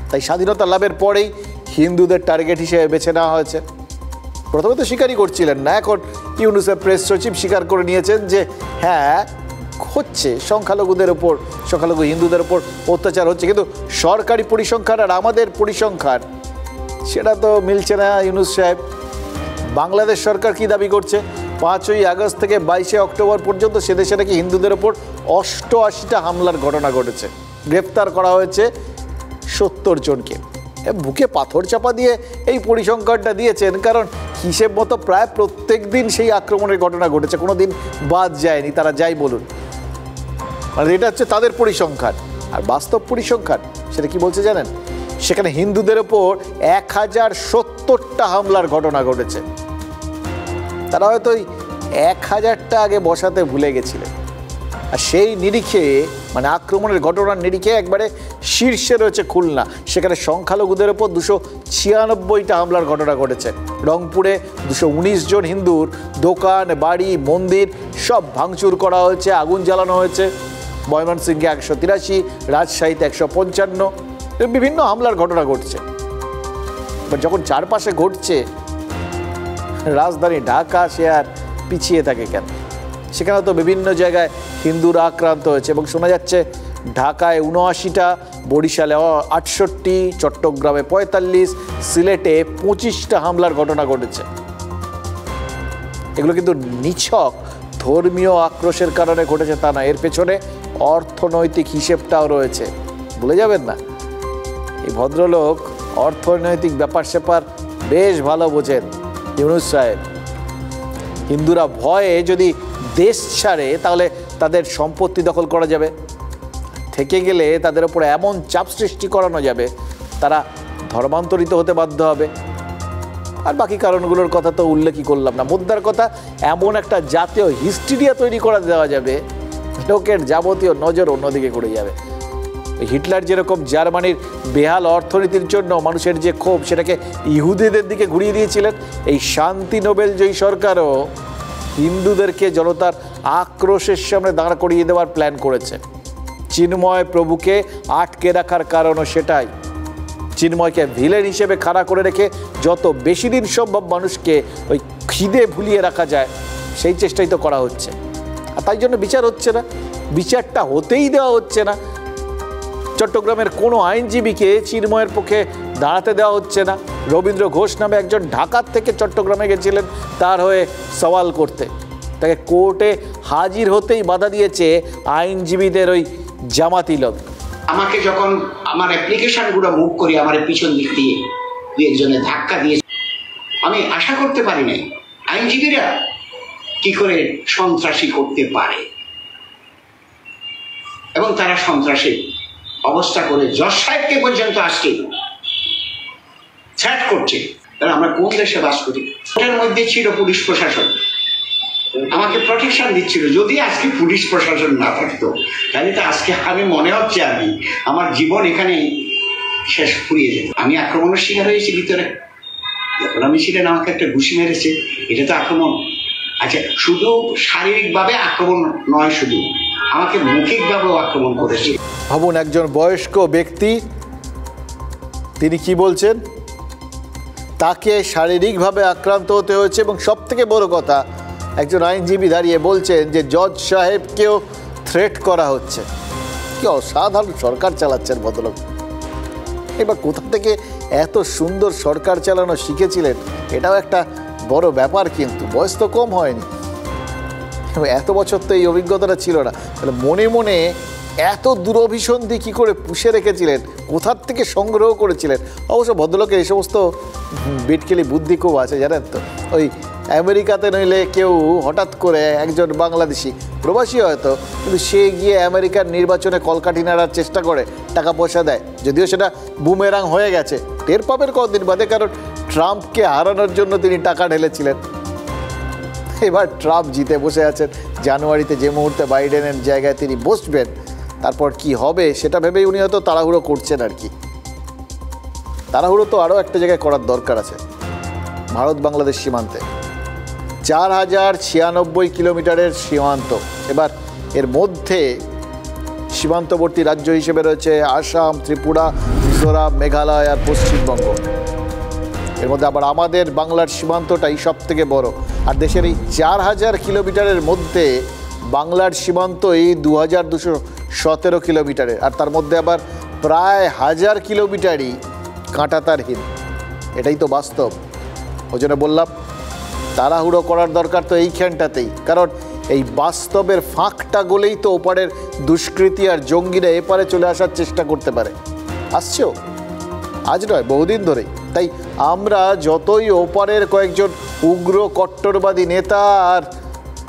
তাই স্বাধীনতা লাভের পরেই হিন্দুদের টার্গেট হিসেবে বেছে নেওয়া হয়েছে। প্রথমে তো স্বীকারই করছিলেন না, এখন ইউনূসের প্রেস সচিব স্বীকার করে নিয়েছেন যে হ্যাঁ হচ্ছে, সংখ্যালঘুদের ওপর, সংখ্যালঘু হিন্দুদের ওপর অত্যাচার হচ্ছে, কিন্তু সরকারি পরিসংখ্যান আর আমাদের পরিসংখ্যান সেটা তো মিলছে না। ইউনূস সাহেব, বাংলাদেশ সরকার কি দাবি করছে? 5ই আগস্ট থেকে 22শে অক্টোবর পর্যন্ত সে দেশে নাকি হিন্দুদের ওপর 88টা হামলার ঘটনা ঘটেছে, গ্রেফতার করা হয়েছে 70 জনকে। বুকে পাথর চাপা দিয়ে এই পরিসংখ্যানটা দিয়েছেন, কারণ হিসেব মতো প্রায় প্রত্যেক দিন সেই আক্রমণের ঘটনা ঘটেছে, কোনো দিন বাদ যায়নি, তারা যাই বলুন। মানে এটা হচ্ছে তাদের পরিসংখ্যান। আর বাস্তব পরিসংখ্যান সেটা কি বলছে জানেন? সেখানে হিন্দুদের ওপর 1070টা হামলার ঘটনা ঘটেছে। তারা হয়তো ওই 1000টা আগে বসাতে ভুলে গেছিলেন। আর সেই নিরিখে, মানে আক্রমণের ঘটনার নিরিখে একবারে শীর্ষে রয়েছে খুলনা। সেখানে সংখ্যালঘুদের ওপর 296টা হামলার ঘটনা ঘটেছে। রংপুরে 219 জন হিন্দুর দোকান, বাড়ি, মন্দির সব ভাঙচুর করা হয়েছে, আগুন জ্বালানো হয়েছে। ময়মনসিংহে 183, রাজশাহীতে 155, বিভিন্ন হামলার ঘটনা ঘটছে। এবার যখন চারপাশে ঘটছে, রাজধানী ঢাকা সে আর পিছিয়ে থাকে কেন? সেখানে তো বিভিন্ন জায়গায় হিন্দুরা আক্রান্ত হয়েছে এবং শোনা যাচ্ছে ঢাকায় 79টা, বরিশালে 68, চট্টগ্রামে 45, সিলেটে 25টা হামলার ঘটনা ঘটেছে। এগুলো কিন্তু নিছক ধর্মীয় আক্রোশের কারণে ঘটেছে তা না, এর পেছনে অর্থনৈতিক হিসেবটাও রয়েছে, ভুলে যাবেন না। এই ভদ্রলোক অর্থনৈতিক ব্যাপার স্যাপার বেশ ভালো বোঝেন, ইউনূস সাহেব। হিন্দুরা ভয়ে যদি দেশ ছাড়ে তাহলে তাদের সম্পত্তি দখল করা যাবে, থেকে গেলে তাদের উপরে এমন চাপ সৃষ্টি করানো যাবে তারা ধর্মান্তরিত হতে বাধ্য হবে। আর বাকি কারণগুলোর কথা তো উল্লেখই করলাম না। মুদ্রার কথা, এমন একটা জাতীয় হিস্ট্রিয়া তৈরি করে দেওয়া যাবে, লোকের যাবতীয় নজর অন্যদিকে ঘুরে যাবে। হিটলার যেরকম জার্মানির বেহাল অর্থনীতির জন্য মানুষের যে ক্ষোভ সেটাকে ইহুদিদের দিকে ঘুরিয়ে দিয়েছিলেন, এই শান্তি নোবেল জয়ী সরকারও হিন্দুদেরকে জনতার আক্রোশের সামনে দাঁড় করিয়ে দেওয়ার প্ল্যান করেছে। চিন্ময় প্রভুকে আটকে রাখার কারণও সেটাই। চিন্ময়কে ভিলেন হিসেবে খাড়া করে রেখে যত বেশি দিন সম্ভব মানুষকে ওই খিদে ভুলিয়ে রাখা যায় সেই চেষ্টাই তো করা হচ্ছে। আর তাই জন্য বিচার হচ্ছে না, বিচারটা হতেই দেওয়া হচ্ছে না। চট্টগ্রামের কোনো আইনজীবীকে চিন্ময়ের পক্ষে দাঁড়াতে দেওয়া হচ্ছে না। রবীন্দ্র ঘোষ নামে একজন ঢাকার থেকে চট্টগ্রামে গেছিলেন তার হয়ে সওয়াল করতে, তাকে কোর্টে হাজির হতেই বাধা দিয়েছে আইনজীবীদের ওই জামাতি লোক। আমাকে যখন আমার অ্যাপ্লিকেশনগুলো মুভ করি, আমার পিছন দিক দিয়ে দুই একজনের ধাক্কা দিয়ে, আমি আশা করতে পারি নাই আইনজীবীরা কি করে সন্ত্রাসী করতে পারে, এবং তারা সন্ত্রাসী অবস্থা করে জজ সাহেবকে পর্যন্ত আজকে থ্রেট করছে। কারণ আমরা কোন দেশে বাস করি? ওটার মধ্যে ছিল পুলিশ প্রশাসন, আমাকে প্রোটেকশন দিচ্ছিল। যদি আজকে পুলিশ প্রশাসন না থাকতো তাহলে তো আজকে আমি মনে হচ্ছে আমার জীবন এখানে শেষ ফুরিয়ে যেত। আমি আক্রমণের শিকার হয়েছি ভিতরে, যখন আমি ছিলেন আমাকে একটা ঘুষি মেরেছে, এটা তো আক্রমণ। আচ্ছা, শুধু শারীরিকভাবে আক্রমণ নয়, শুধু আমাকে মৌখিকভাবেও আক্রমণ করেছে। ভাবুন, একজন বয়স্ক ব্যক্তি, তিনি কি বলছেন, তাকে শারীরিকভাবে আক্রান্ত হতে হয়েছে এবং সব থেকে বড় কথা, একজন আইনজীবী দাঁড়িয়ে বলছেন যে জজ সাহেবকেও থ্রেট করা হচ্ছে। কি অসাধারণ সরকার চালাচ্ছেন ভদ্রলোক। এবার কোথা থেকে এত সুন্দর সরকার চালানো শিখেছিলেন এটাও একটা বড় ব্যাপার, কিন্তু বয়স তো কম হয়নি, এত বছর তো এই অভিজ্ঞতাটা ছিল না। তাহলে মনে মনে এত দুরভিসন্ধি কী করে পুষে রেখেছিলেন, কোথার থেকে সংগ্রহ করেছিলেন? অবশ্য ভদ্রলোকের এই সমস্ত বিটকেলি বুদ্ধি খুব আছে, জানেন তো। ওই আমেরিকাতে নইলে কেউ হঠাৎ করে একজন বাংলাদেশি প্রবাসী হয়তো, কিন্তু সে গিয়ে আমেরিকার নির্বাচনে কলকাঠি নাড়ার চেষ্টা করে, টাকা পয়সা দেয়, যদিও সেটা বুমেরাং হয়ে গেছে, টের পাবেন কদিন বাদে, কারণ ট্রাম্পকে হারানোর জন্য তিনি টাকা ঢেলেছিলেন। এবার ট্রাম্প জিতে বসে আছেন, জানুয়ারিতে যে মুহূর্তে বাইডেনের জায়গায় তিনি বসবেন, তারপর কি হবে সেটা ভেবেই উনি হয়তো তাড়াহুড়ো করছেন আর কি। তাড়াহুড়ো তো আরও একটা জায়গায় করার দরকার আছে, ভারত বাংলাদেশ সীমান্তে 4096 কিলোমিটারের সীমান্ত। এবার এর মধ্যে সীমান্তবর্তী রাজ্য হিসেবে রয়েছে আসাম, ত্রিপুরা, মিজোরাম, মেঘালয় আর পশ্চিমবঙ্গ। এর মধ্যে আবার আমাদের বাংলার সীমান্তটাই সব থেকে বড়। আর দেশের এই 4000 কিলোমিটারের মধ্যে বাংলার সীমান্ত এই 2217 কিলোমিটারের, আর তার মধ্যে আবার প্রায় 1000 কিলোমিটারই কাঁটাতারহীন। এটাই তো বাস্তব। ওই জন্য বললাম তাড়াহুড়ো করার দরকার তো এইখানটাতেই, কারণ এই বাস্তবের ফাঁকটা গলেই তো ওপারের দুষ্কৃতী আর জঙ্গিরা এপারে চলে আসার চেষ্টা করতে পারে। আসছেও, আজ নয়, বহুদিন ধরেই। তাই আমরা যতই ওপারের কয়েকজন উগ্র কট্টরবাদী নেতা আর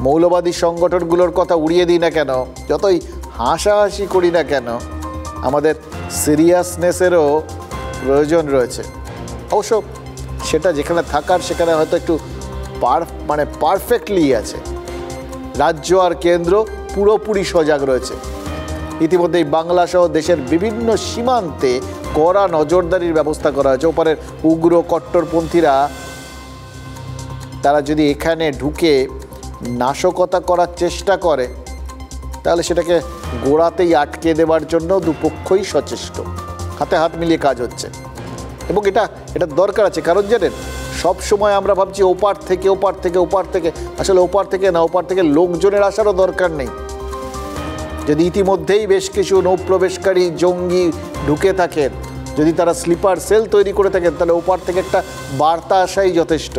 মৌলবাদী সংগঠনগুলোর কথা উড়িয়ে দিই না কেন, যতই হাসাহাসি করি না কেন, আমাদের সিরিয়াসনেসেরও প্রয়োজন রয়েছে। অবশ্য সেটা যেখানে থাকার সেখানে হয়তো একটু পারফেক্টলি আছে। রাজ্য আর কেন্দ্র পুরোপুরি সজাগ রয়েছে। ইতিমধ্যেই বাংলা সহ দেশের বিভিন্ন সীমান্তে কড়া নজরদারির ব্যবস্থা করা হয়েছে। ওপারের উগ্র কট্টরপন্থীরা তারা যদি এখানে ঢুকে নাশকতা করার চেষ্টা করে তাহলে সেটাকে গোড়াতেই আটকে দেওয়ার জন্য দুপক্ষই সচেষ্ট, হাতে হাত মিলিয়ে কাজ হচ্ছে। এবং এটা দরকার আছে, কারণ জানেন সব সময় আমরা ভাবছি ওপার থেকে, আসলে ওপার থেকে না, ওপার থেকে লোকজনের আসারও দরকার নেই। যদি ইতিমধ্যেই বেশ কিছু নৌপ্রবেশকারী জঙ্গি ঢুকে থাকেন, যদি তারা স্লিপার সেল তৈরি করে থাকেন, তাহলে ওপার থেকে একটা বার্তা আসাই যথেষ্ট।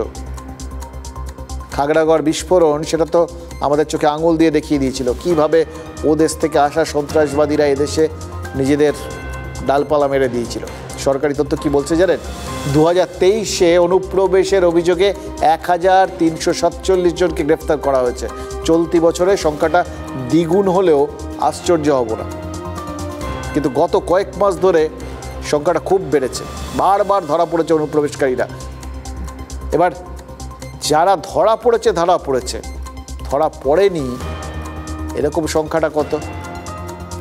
খাগড়াগড় বিস্ফোরণ সেটা তো আমাদের চোখে আঙুল দিয়ে দেখিয়ে দিয়েছিল কিভাবে ও দেশ থেকে আসা সন্ত্রাসবাদীরা এদেশে নিজেদের ডালপালা মেরে দিয়েছিল। সরকারি তথ্য কি বলছে জানেন? 2023-এ অনুপ্রবেশের অভিযোগে 1347 জনকে গ্রেফতার করা হয়েছে। চলতি বছরে সংখ্যাটা দ্বিগুণ হলেও আশ্চর্য হব না। কিন্তু গত কয়েক মাস ধরে সংখ্যাটা খুব বেড়েছে, বারবার ধরা পড়েছে অনুপ্রবেশকারীরা। এবার যারা ধরা পড়েছে, ধরা পড়েনি এরকম সংখ্যাটা কত,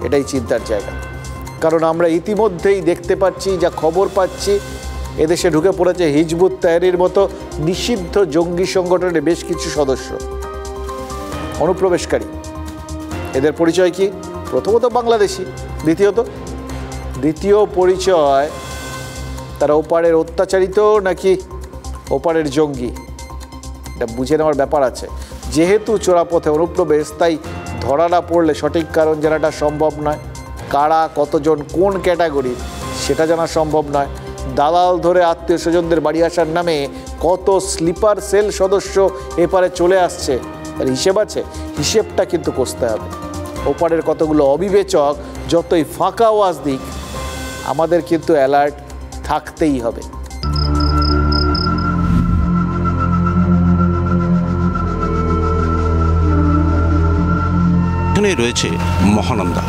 এটাই চিন্তার জায়গা। কারণ আমরা ইতিমধ্যেই দেখতে পাচ্ছি, যা খবর পাচ্ছি, এদেশে ঢুকে পড়েছে হিজবুত তাহরির মতো নিষিদ্ধ জঙ্গি সংগঠনের বেশ কিছু সদস্য, অনুপ্রবেশকারী। এদের পরিচয় কি? প্রথমত বাংলাদেশি, দ্বিতীয় পরিচয় তারা ওপারের অত্যাচারিত নাকি ওপারের জঙ্গি, এটা বুঝে নেওয়ার ব্যাপার আছে। যেহেতু চোরাপথে অনুপ্রবেশ, তাই ধরা না পড়লে সঠিক কারণ জানাটা সম্ভব নয়। কারা, কতজন, কোন ক্যাটাগরি সেটা জানা সম্ভব নয়। দালাল ধরে আত্মীয় স্বজনদের বাড়ি আসার নামে কত স্লিপার সেল সদস্য এপারে চলে আসছে, তার হিসেব আছে। হিসেবটা কিন্তু কষতে হবে। ওপারের কতগুলো অবিবেচক যতই ফাঁকা আওয়াজ দিক, আমাদের কিন্তু অ্যালার্ট থাকতেই হবে। এখানে রয়েছে মহানন্দা,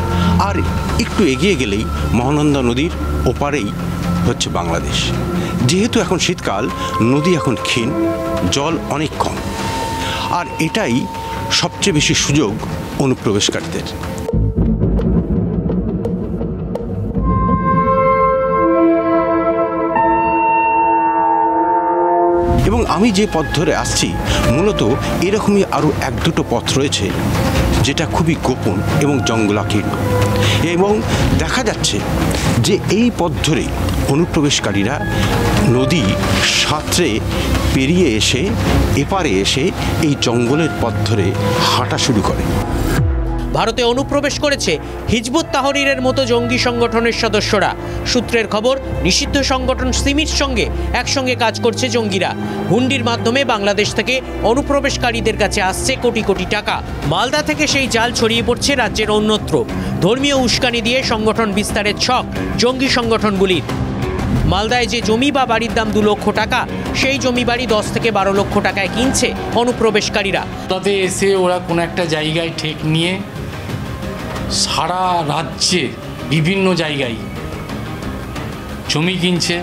আর একটু এগিয়ে গেলেই মহানন্দা নদীর ওপারেই হচ্ছে বাংলাদেশ। যেহেতু এখন শীতকাল, নদী এখন ক্ষীণ, জল অনেক কম, আর এটাই সবচেয়ে বেশি সুযোগ অনুপ্রবেশকারীদের। এবং আমি যে পথ ধরে আসছি, মূলত এরকমই আরও 1-2টো পথ রয়েছে যেটা খুবই গোপন এবং জঙ্গলাকীর্ণ। এবং দেখা যাচ্ছে যে এই পথ ধরে অনুপ্রবেশকারীরা নদী সাঁতরে পেরিয়ে এসে এপারে এসে এই জঙ্গলের পথ ধরে হাঁটা শুরু করে। ভারতে অনুপ্রবেশ করেছে হিজবুত তাহরিরের মতো জঙ্গি সংগঠনের সদস্যরা। সূত্রের খবর, নিষিদ্ধ সংগঠন সিমির সঙ্গে একসঙ্গে কাজ করছে জঙ্গিরা। হুন্ডির মাধ্যমে বাংলাদেশ থেকে অনুপ্রবেশকারীদের কাছে আসছে কোটি কোটি টাকা। মালদা থেকে সেই জাল ছড়িয়ে পড়ছে রাজ্যের অন্যত্র। ধর্মীয় উস্কানি দিয়ে সংগঠন বিস্তারের ছক জঙ্গি সংগঠনগুলির। মালদায় যে জমি বা বাড়ির দাম 2 লক্ষ টাকা, সেই জমি বাড়ি 10 থেকে 12 লক্ষ টাকায় কিনছে অনুপ্রবেশকারীরা। তাতে এসে ওরা কোনো একটা জায়গায় ঠেক নিয়ে সারা রাজ্যে বিভিন্ন জায়গায় জমি কিনছে।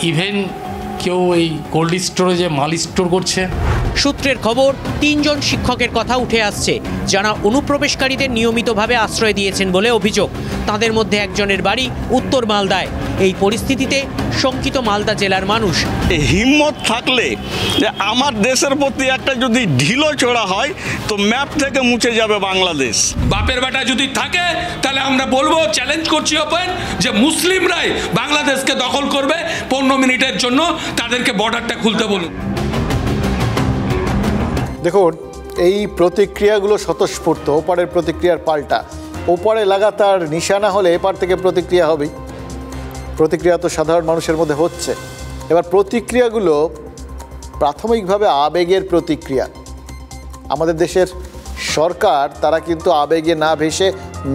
ইভেন কেউ এই কোল্ড স্টোরেজে মাল স্টোর করছে। সূত্রের খবর, 3 জন শিক্ষকের কথা উঠে আসছে যারা অনুপ্রবেশকারীদের নিয়মিতভাবে আশ্রয় দিয়েছেন বলে অভিযোগ। তাদের মধ্যে একজনের বাড়ি উত্তর মালদায়। এই পরিস্থিতিতে শঙ্কিত মালদা জেলার মানুষ। হিম্মত থাকলে যে আমার দেশের প্রতি একটা যদি ঢিলো চড়া হয়, তো ম্যাপ থেকে মুছে যাবে বাংলাদেশ। বাপের বেটা যদি থাকে, তাহলে আমরা বলবো, চ্যালেঞ্জ করছি ওপেন, যে মুসলিমরাই বাংলাদেশকে দখল করবে। 15 মিনিটের জন্য তাদেরকে বর্ডারটা খুলতে বলুন। দেখুন, এই প্রতিক্রিয়াগুলো স্বতঃস্ফূর্ত, ওপারের প্রতিক্রিয়ার পাল্টা। ওপারে লাগাতার নিশানা হলে এপার থেকে প্রতিক্রিয়া হবেই। প্রতিক্রিয়া তো সাধারণ মানুষের মধ্যে হচ্ছে। এবার প্রতিক্রিয়াগুলো প্রাথমিকভাবে আবেগের প্রতিক্রিয়া। আমাদের দেশের সরকার তারা কিন্তু আবেগে না ভেসে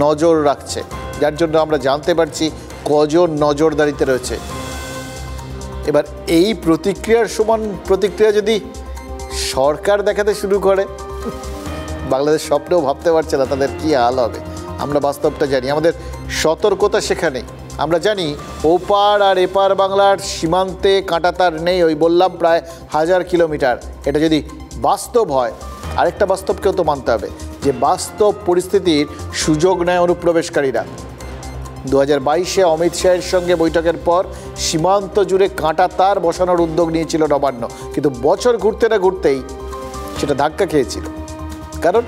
নজর রাখছে, যার জন্য আমরা জানতে পারছি কজন নজরদারিতে রয়েছে। এবার এই প্রতিক্রিয়ার সমান প্রতিক্রিয়া যদি সরকার দেখাতে শুরু করে, বাংলাদেশ স্বপ্নেও ভাবতে পারছে না তাদের কী হাল হবে। আমরা বাস্তবটা জানি, আমাদের সতর্কতা সেখানে। আমরা জানি ওপার আর এপার বাংলার সীমান্তে কাঁটাতার নেই, ওই বললাম প্রায় 1000 কিলোমিটার। এটা যদি বাস্তব হয়, আরেকটা বাস্তবকেও তো মানতে হবে যে বাস্তব পরিস্থিতির সুযোগ নেয় অনুপ্রবেশকারীরা। 2022-এ অমিত শাহের সঙ্গে বৈঠকের পর সীমান্ত জুড়ে কাঁটাতার বসানোর উদ্যোগ নিয়েছিল নবান্ন, কিন্তু বছর ঘুরতে না ঘুরতেই সেটা ধাক্কা খেয়েছিল। কারণ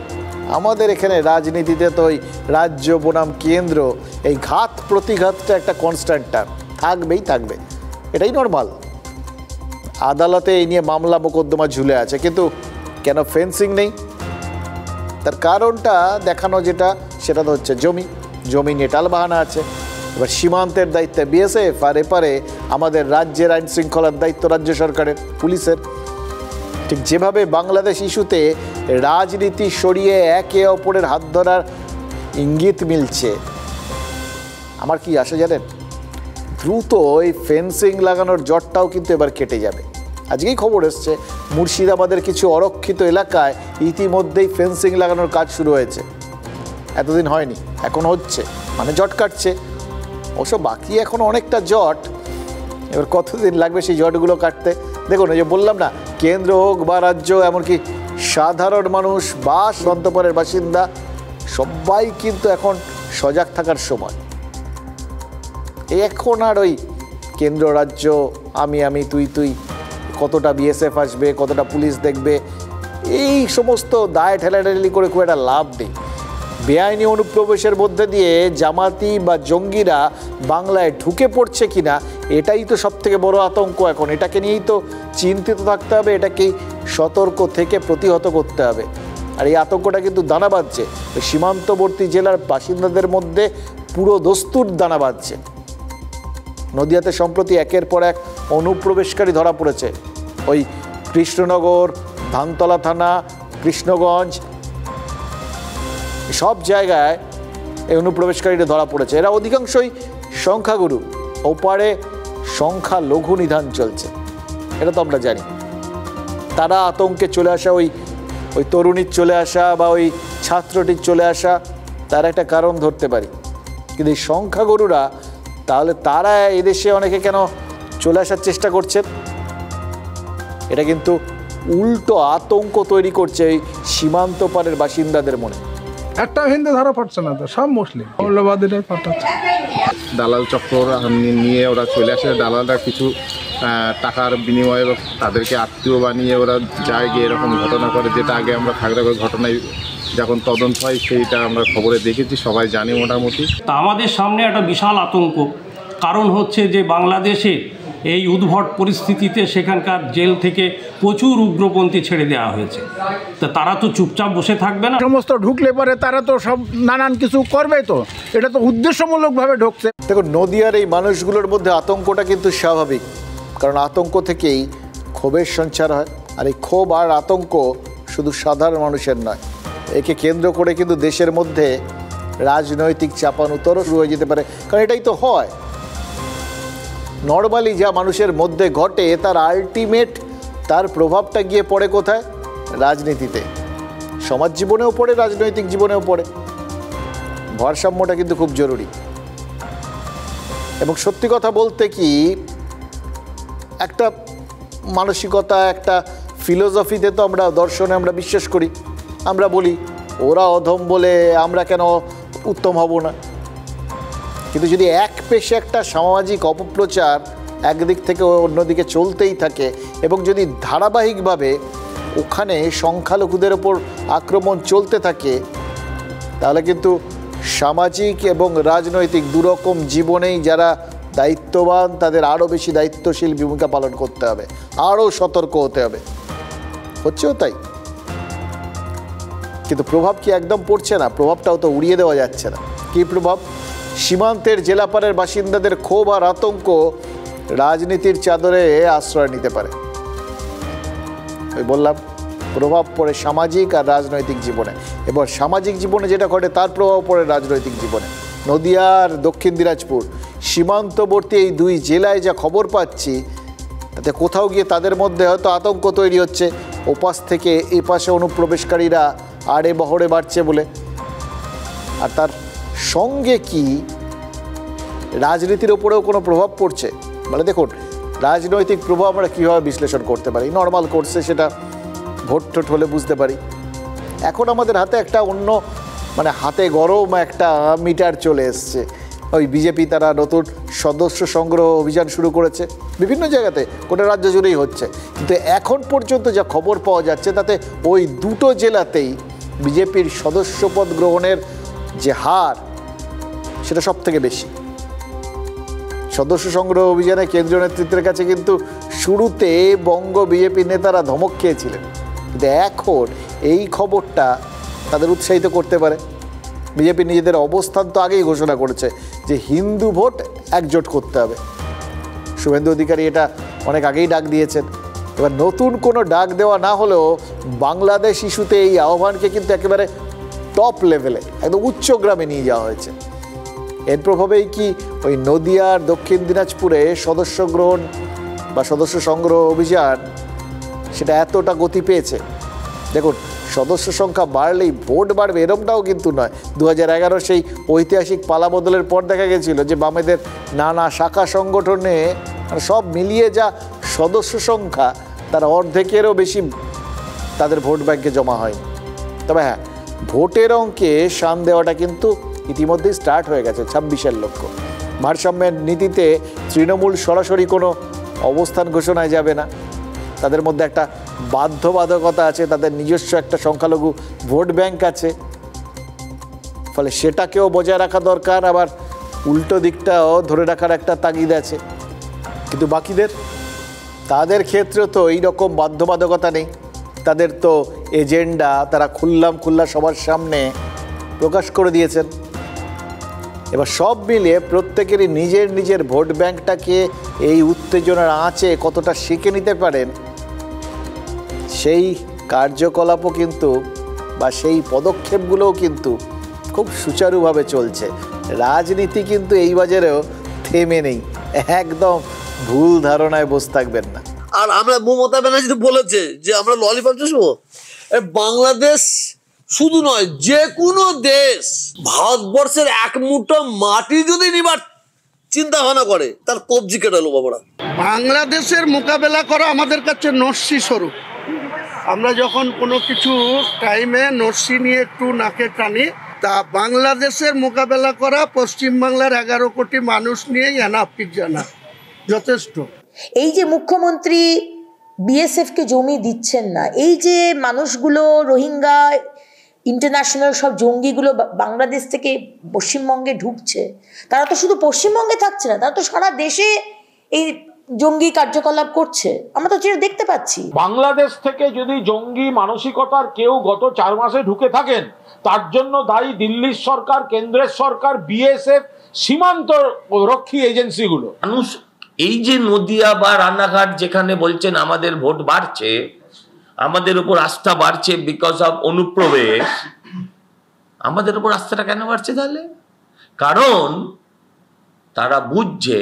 আমাদের এখানে রাজনীতিতে তো ওই রাজ্য বনাম কেন্দ্র, এই ঘাত প্রতিঘাতটা একটা কনস্ট্যান্ট টার্ম, থাকবে, এটাই নর্মাল। আদালতে এই নিয়ে মামলা মোকদ্দমা ঝুলে আছে, কিন্তু কেন ফেন্সিং নেই? তার কারণটা দেখানো যেটা সেটা তো হচ্ছে জমি নিয়ে টালবাহানা আছে। এবার সীমান্তের দায়িত্বে বিএসএফ, আর এপারে আমাদের রাজ্যের আইন শৃঙ্খলার দায়িত্ব রাজ্য সরকারের, পুলিশের। ঠিক যেভাবে বাংলাদেশ ইস্যুতে রাজনীতি সরিয়ে একে অপরের হাত ধরার ইঙ্গিত মিলছে, আমার কি আশা জানেন, দ্রুত এই ফেন্সিং লাগানোর জটটাও কিন্তু এবার কেটে যাবে। আজকেই খবর এসছে মুর্শিদাবাদের কিছু অরক্ষিত এলাকায় ইতিমধ্যেই ফেন্সিং লাগানোর কাজ শুরু হয়েছে। এতদিন হয়নি, এখন হচ্ছে, মানে জট কাটছে। অবশ্য বাকি এখন অনেকটা জট, এবার কতদিন লাগবে সেই জটগুলো কাটতে। দেখুন, এই যে বললাম না, কেন্দ্র হোক বা রাজ্য, এমনকি সাধারণ মানুষ বা গন্তব্যের বাসিন্দা, সবাই কিন্তু এখন সজাগ থাকার সময়। এখন আর ওই কেন্দ্র রাজ্য আমি তুই কতটা বিএসএফ আসবে, কতটা পুলিশ দেখবে, এই সমস্ত দায় ঠেলাঠেলি করে খুব একটা লাভ নেই। বেআইনি অনুপ্রবেশের মধ্যে দিয়ে জামাতি বা জঙ্গিরা বাংলায় ঢুকে পড়ছে কিনা, এটাই তো সব থেকে বড় আতঙ্ক এখন। এটাকে নিয়েই তো চিন্তিত থাকতে হবে, এটাকেই সতর্ক থেকে প্রতিহত করতে হবে। আর এই আতঙ্কটা কিন্তু দানা বাঁধছে সীমান্তবর্তী জেলার বাসিন্দাদের মধ্যে, পুরো দস্তুর দানা বাঁধছে। নদিয়াতে সম্প্রতি একের পর এক অনুপ্রবেশকারী ধরা পড়েছে। ওই কৃষ্ণনগর, ধানতলা থানা, কৃষ্ণগঞ্জ, সব জায়গায় এই অনুপ্রবেশকারীরা ধরা পড়েছে। এরা অধিকাংশই সংখ্যাগুরু, ওপারে সংখ্যালঘু নিধান চলছে, এটা তো আমরা জানি। তারা আতঙ্কে চলে আসা, ওই তরুণীর চলে আসা বা ওই ছাত্রটির চলে আসা, তার একটা কারণ ধরতে পারি। কিন্তু এই সংখ্যাগুরুরা, তাহলে তারা এদেশে অনেকে কেন চলে আসার চেষ্টা করছেন? এটা কিন্তু উল্টো আতঙ্ক তৈরি করছে এই সীমান্ত পারের বাসিন্দাদের মনে। একটা হিন্দু ধরা পড়ছে না তো, সব মুসলিম মৌলবাদীরাই পাঠাচ্ছে। দালাল চক্র নিয়ে ওরা চলে আসে, দালালরা কিছু টাকার বিনিময়ে তাদেরকে আত্মীয় বানিয়ে ওরা যায়, গিয়ে এরকম ঘটনা করে, যেটা আগে আমরা খাগড়াগড় ঘটনায় যখন তদন্ত হয় সেইটা আমরা খবরে দেখেছি, সবাই জানি মোটামুটি। তা আমাদের সামনে একটা বিশাল আতঙ্ক, কারণ হচ্ছে যে বাংলাদেশে এই উদ্ভট পরিস্থিতিতে সেখানকার জেল থেকে প্রচুর উগ্রপন্থী ছেড়ে দেওয়া হয়েছে। তা তারা তো চুপচাপ বসে থাকবে না, সমস্ত ঢুকলে পরে তারা তো সব নানান কিছু করবে, তো এটা তো উদ্দেশ্যমূলকভাবে ঢুকছে। দেখুন, নদিয়ার এই মানুষগুলোর মধ্যে আতঙ্কটা কিন্তু স্বাভাবিক, কারণ আতঙ্ক থেকেই ক্ষোভের সঞ্চার হয়। আর এই ক্ষোভ আর আতঙ্ক শুধু সাধারণ মানুষের নয়, একে কেন্দ্র করে কিন্তু দেশের মধ্যে রাজনৈতিক চাপানুতরও শুরু হয়ে যেতে পারে। কারণ এটাই তো হয়, নর্মালি যা মানুষের মধ্যে ঘটে তার আলটিমেট তার প্রভাবটা গিয়ে পড়ে কোথায়? রাজনীতিতে, সমাজ জীবনেও পড়ে, রাজনৈতিক জীবনেও পড়ে। ভারসাম্যটা কিন্তু খুব জরুরি। এবং সত্যি কথা বলতে কি, একটা মানসিকতা, একটা ফিলোসফিতে তো আমরা, দর্শনে আমরা বিশ্বাস করি। আমরা বলি ওরা অধম বলে আমরা কেন উত্তম হব না। কিন্তু যদি এক পেশে একটা সামাজিক অপপ্রচার একদিক থেকে অন্যদিকে চলতেই থাকে, এবং যদি ধারাবাহিকভাবে ওখানে সংখ্যালঘুদের ওপর আক্রমণ চলতে থাকে, তাহলে কিন্তু সামাজিক এবং রাজনৈতিক দুরকম জীবনেই যারা দায়িত্ববান তাদের আরও বেশি দায়িত্বশীল ভূমিকা পালন করতে হবে, আরও সতর্ক হতে হবে। হচ্ছেও তাই। কিন্তু প্রভাব কি একদম পড়ছে না? প্রভাবটাও তো উড়িয়ে দেওয়া যাচ্ছে না। কী প্রভাব? সীমান্তের জেলাপাড়ের বাসিন্দাদের ক্ষোভ আর আতঙ্ক রাজনীতির চাদরে আশ্রয় নিতে পারে। ওই বললাম, প্রভাব পড়ে সামাজিক আর রাজনৈতিক জীবনে। এবার সামাজিক জীবনে যেটা ঘটে তার প্রভাব পড়ে রাজনৈতিক জীবনে। নদিয়ার দক্ষিণ দিনাজপুর সীমান্তবর্তী এই দুই জেলায় যা খবর পাচ্ছি, তাতে কোথাও গিয়ে তাদের মধ্যে হয়তো আতঙ্ক তৈরি হচ্ছে, ওপাশ থেকে এ পাশে অনুপ্রবেশকারীরা আড়ে বহরে বাড়ছে বলে। আর তার সঙ্গে কি রাজনীতির ওপরেও কোনো প্রভাব পড়ছে? মানে দেখুন, রাজনৈতিক প্রভাব আমরা কীভাবে বিশ্লেষণ করতে পারি? নর্মাল কোর্সে সেটা ভোট টোট হলে বুঝতে পারি। এখন আমাদের হাতে একটা অন্য, মানে হাতে গরম একটা মিটার চলে এসছে। ওই বিজেপি তারা নতুন সদস্য সংগ্রহ অভিযান শুরু করেছে বিভিন্ন জায়গাতে, গোটা রাজ্য জুড়েই হচ্ছে। কিন্তু এখন পর্যন্ত যা খবর পাওয়া যাচ্ছে তাতে ওই দুটো জেলাতেই বিজেপির সদস্যপদ গ্রহণের যে হার সেটা সব থেকে বেশি। সদস্য সংগ্রহ অভিযানে কেন্দ্রীয় নেতৃত্বের কাছে কিন্তু শুরুতে বঙ্গ বিজেপির নেতারা ধমক খেয়েছিলেন, কিন্তু এখন এই খবরটা তাদের উৎসাহিত করতে পারে। বিজেপি নিজেদের অবস্থান তো আগেই ঘোষণা করেছে যে হিন্দু ভোট একজোট করতে হবে। শুভেন্দু অধিকারী এটা অনেক আগেই ডাক দিয়েছেন। এবার নতুন কোনো ডাক দেওয়া না হলেও বাংলাদেশ ইস্যুতে এই আহ্বানকে কিন্তু একেবারে টপ লেভেলে একদম উচ্চগ্রামে নিয়ে যাওয়া হয়েছে। এর প্রভাবেই কি ওই নদিয়ার দক্ষিণ দিনাজপুরে সদস্য গ্রহণ বা সদস্য সংগ্রহ অভিযান সেটা এতটা গতি পেয়েছে? দেখুন, সদস্য সংখ্যা বাড়লেই ভোট বাড়বে এরকমটাও কিন্তু নয়। 2011 সেই ঐতিহাসিক পালা বদলের পর দেখা গেছিল যে বামেদের নানা শাখা সংগঠনে সব মিলিয়ে যা সদস্য সংখ্যা তার অর্ধেকেরও বেশি তাদের ভোট ব্যাংকে জমা হয়নি। তবে হ্যাঁ, ভোটের অঙ্কে শান দেওয়াটা কিন্তু ইতিমধ্যেই স্টার্ট হয়ে গেছে। 26-এর লক্ষ্য। ভারসাম্যের নীতিতে তৃণমূল সরাসরি কোনো অবস্থান ঘোষণায় যাবে না। তাদের মধ্যে একটা বাধ্যবাধকতা আছে, তাদের নিজস্ব একটা সংখ্যালঘু ভোট ব্যাংক আছে, ফলে সেটাকেও বজায় রাখা দরকার। আবার উল্টো দিকটাও ধরে রাখার একটা তাগিদ আছে। কিন্তু বাকিদের, তাদের ক্ষেত্রে তো এইরকম বাধ্যবাধকতা নেই। তাদের তো এজেন্ডা তারা খোল্লা সবার সামনে প্রকাশ করে দিয়েছেন। এবার সব মিলিয়ে প্রত্যেকেরই নিজের নিজের ভোট ব্যাংকটাকে এই উত্তেজনার আঁচে কতটা শিখে নিতে পারেন, সেই কার্যকলাপও কিন্তু বা সেই পদক্ষেপগুলোও কিন্তু খুব সুচারুভাবে চলছে। রাজনীতি কিন্তু এই বাজারেও থেমে নেই। একদম ভুল ধারণায় বসে থাকবেন না। আর আমরা মমতা ব্যানার্জি তো বলেছে যে আমরা ললিপপ চুষবো। বাংলাদেশ শুধু নয়, যে কোনো দেশ ভারতবর্ষের এক মুঠো মাটি যদি নিবার চিন্তা ভাবনা করে তার কবজি কেটে নেবো আমরা। বাংলাদেশের মোকাবেলা করা আমাদের কাছে নস্যি স্বরূপ। আমরা যখন কোনো কিছু টাইমে নস্যি নিয়ে একটু নাকে টানি, তা বাংলাদেশের মোকাবেলা করা পশ্চিমবাংলার 11 কোটি মানুষ নিয়েই এনাফিক জানা যথেষ্ট। এই যে মুখ্যমন্ত্রী বিএসএফকে জমি দিচ্ছেন না, এই যে মানুষগুলো রোহিঙ্গা ইন্টারন্যাশনাল সব জঙ্গিগুলো বাংলাদেশ থেকে পশ্চিমবঙ্গে ঢুকছে, তারা তো শুধু পশ্চিমবঙ্গে থাকছে না, তারা তো সারা দেশে এই জঙ্গি কার্যকলাপ করছে। আমরা তো যেটা দেখতে পাচ্ছি, বাংলাদেশ থেকে যদি জঙ্গি মানসিকতার কেউ গত 4 মাসে ঢুকে থাকেন, তার জন্য দায়ী দিল্লির সরকার, কেন্দ্রের সরকার, বিএসএফ, সীমান্ত রক্ষী এজেন্সিগুলো। মানুষ এই যে নদিয়া বা রানাঘাট যেখানে বলছেন আমাদের ভোট বাড়ছে, আমাদের উপর আস্থা বাড়ছে বিকজ অফ অনুপ্রবেশ, আমাদের উপর আস্থাটা কেন বাড়ছে তাহলে? কারণ তারা বুঝছে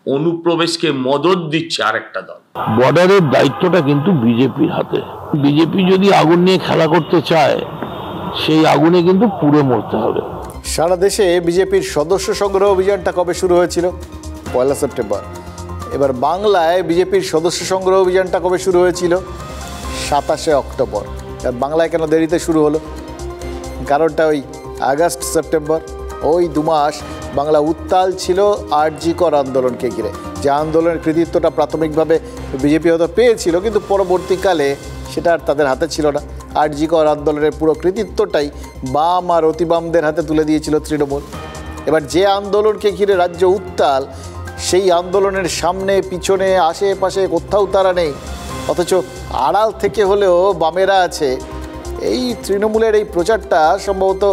অনুপ্রবেশকে মদত দিচ্ছে আরেকটা দল। বর্ডারের দায়িত্বটা কিন্তু বিজেপির হাতে। বিজেপি যদি আগুন নিয়ে খেলা করতে চায়, সেই আগুনে কিন্তু পুড়ে মরতে হবে। সারা দেশে বিজেপির সদস্য সংগ্রহ অভিযানটা কবে শুরু হয়েছিল? 1 সেপ্টেম্বর। এবার বাংলায় বিজেপির সদস্য সংগ্রহ অভিযানটা কবে শুরু হয়েছিল? 27 অক্টোবর। আর বাংলায় কেন দেরিতে শুরু হলো? কারণটা ওই আগস্ট সেপ্টেম্বর, ওই 2 মাস বাংলা উত্তাল ছিল আরজি কর আন্দোলনকে ঘিরে। যে আন্দোলনের কৃতিত্বটা প্রাথমিকভাবে বিজেপি হয়তো পেয়েছিল, কিন্তু পরবর্তীকালে সেটা আর তাদের হাতে ছিল না। আরজি কর আন্দোলনের পুরো কৃতিত্বটাই বাম আর অতিবামদের হাতে তুলে দিয়েছিল তৃণমূল। এবার যে আন্দোলনকে ঘিরে রাজ্য উত্তাল, সেই আন্দোলনের সামনে পিছনে আশেপাশে কোথাও তারা নেই, অথচ আড়াল থেকে হলেও বামেরা আছে। এই তৃণমূলের এই প্রচারটা সম্ভবত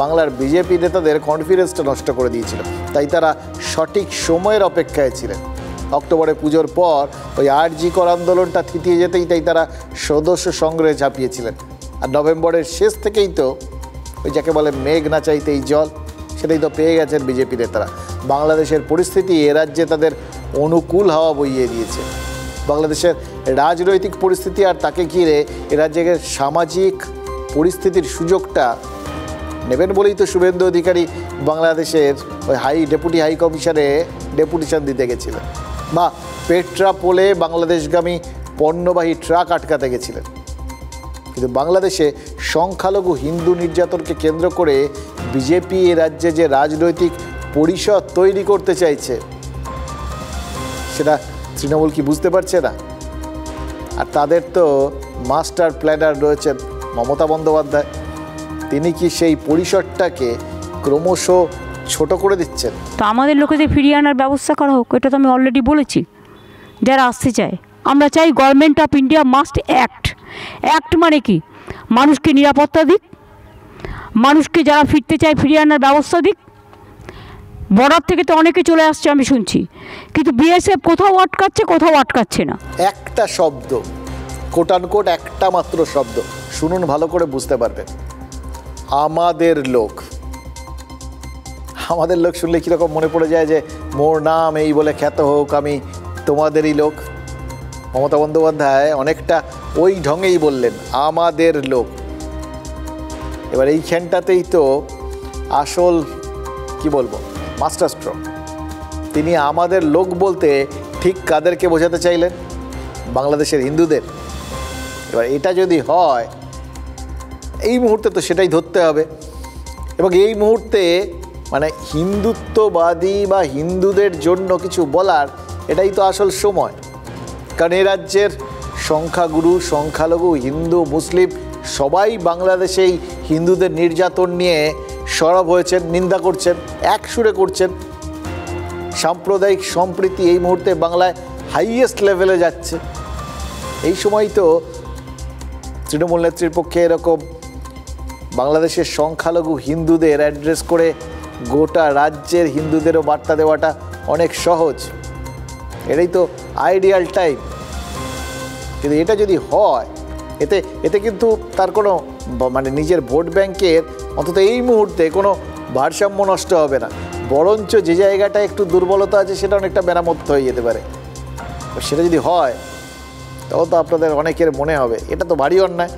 বাংলার বিজেপি নেতাদের কনফিডেন্সটা নষ্ট করে দিয়েছিল। তাই তারা সঠিক সময়ের অপেক্ষায় ছিলেন। অক্টোবরে পুজোর পর ওই আরজি কর আন্দোলনটা থিতিয়ে যেতেই তাই তারা সদস্য সংগ্রহে ঝাঁপিয়েছিলেন। আর নভেম্বরের শেষ থেকেই তো ওই যাকে বলে মেঘ না চাইতেই জল, সেটাই তো পেয়ে গেছেন বিজেপি নেতারা। বাংলাদেশের পরিস্থিতি এ রাজ্যে তাদের অনুকূল হাওয়া বইয়ে দিয়েছে। বাংলাদেশের রাজনৈতিক পরিস্থিতি আর তাকে ঘিরে এ রাজ্যের সামাজিক পরিস্থিতির সুযোগটা নেবেন বলেই তো শুভেন্দু অধিকারী বাংলাদেশের ওই ডেপুটি হাই কমিশনে ডেপুটেশন দিতে গেছিলেন, বা পেট্রাপোলে বাংলাদেশগামী পণ্যবাহী ট্রাক আটকাতে গেছিলেন। কিন্তু বাংলাদেশে সংখ্যালঘু হিন্দু নির্যাতনকে কেন্দ্র করে বিজেপি এ রাজ্যে যে রাজনৈতিক পরিষদ তৈরি করতে চাইছে, সেটা তৃণমূল কি বুঝতে পারছে না? আর তাদের তো মাস্টার প্ল্যানার রয়েছেন মমতা বন্দ্যোপাধ্যায়। তিনি কি সেই পরিসরটাকে ক্রমশ ছোট করে দিচ্ছেন? তো আমাদের লোকেদের ফিরিয়ে আনার ব্যবস্থা করা হোক, এটা তো আমি অলরেডি বলেছি। যারা আসতে চায়, আমরা চাই government of India must act মানে কি, মানুষকে নিরাপত্তা দিক, মানুষকে যারা ফিরতে চায় ফিরিয়ে আনার ব্যবস্থা দিক। বর্ডার থেকে তো অনেকে চলে আসছে আমি শুনছি, কিন্তু বিএসএফ কোথাও আটকাচ্ছে না। একটা শব্দ, কোট আনকোট একটা মাত্র শব্দ, শুনুন ভালো করে বুঝতে পারবেন, আমাদের লোক। আমাদের লোক শুনলে কীরকম মনে পড়ে যায় যে মোর নাম এই বলে খ্যাত হোক, আমি তোমাদেরই লোক। মমতা বন্দ্যোপাধ্যায় অনেকটা ওই ঢঙেই বললেন আমাদের লোক। এবার এইখানটাতেই তো আসল কি বলবো মাস্টার স্ট্রোক। তিনি আমাদের লোক বলতে ঠিক কাদেরকে বোঝাতে চাইলেন? বাংলাদেশের হিন্দুদের। এবার এটা যদি হয় এই মুহূর্তে তো সেটাই ধরতে হবে, এবং এই মুহূর্তে মানে হিন্দুত্ববাদী বা হিন্দুদের জন্য কিছু বলার এটাই তো আসল সময়। কারণ এই রাজ্যের সংখ্যাগুরু সংখ্যালঘু হিন্দু মুসলিম সবাই বাংলাদেশেই হিন্দুদের নির্যাতন নিয়ে সরব হয়েছেন, নিন্দা করছেন, এক সুরে করছেন। সাম্প্রদায়িক সম্প্রীতি এই মুহূর্তে বাংলায় হাইয়েস্ট লেভেলে যাচ্ছে। এই সময় তো তৃণমূল নেত্রীর পক্ষে এরকম বাংলাদেশের সংখ্যালঘু হিন্দুদের অ্যাড্রেস করে গোটা রাজ্যের হিন্দুদেরও বার্তা দেওয়াটা অনেক সহজ। এটাই তো আইডিয়াল টাইম। কিন্তু এটা যদি হয় এতে কিন্তু তার কোনো মানে নিজের ভোট ব্যাংকের অন্তত এই মুহূর্তে কোনো ভারসাম্য নষ্ট হবে না, বরঞ্চ যে জায়গাটা একটু দুর্বলতা আছে সেটা অনেকটা মেরামত হয়ে যেতে পারে। সেটা যদি হয় তখন তো আপনাদের অনেকের মনে হবে এটা তো ভারী অন্যায়।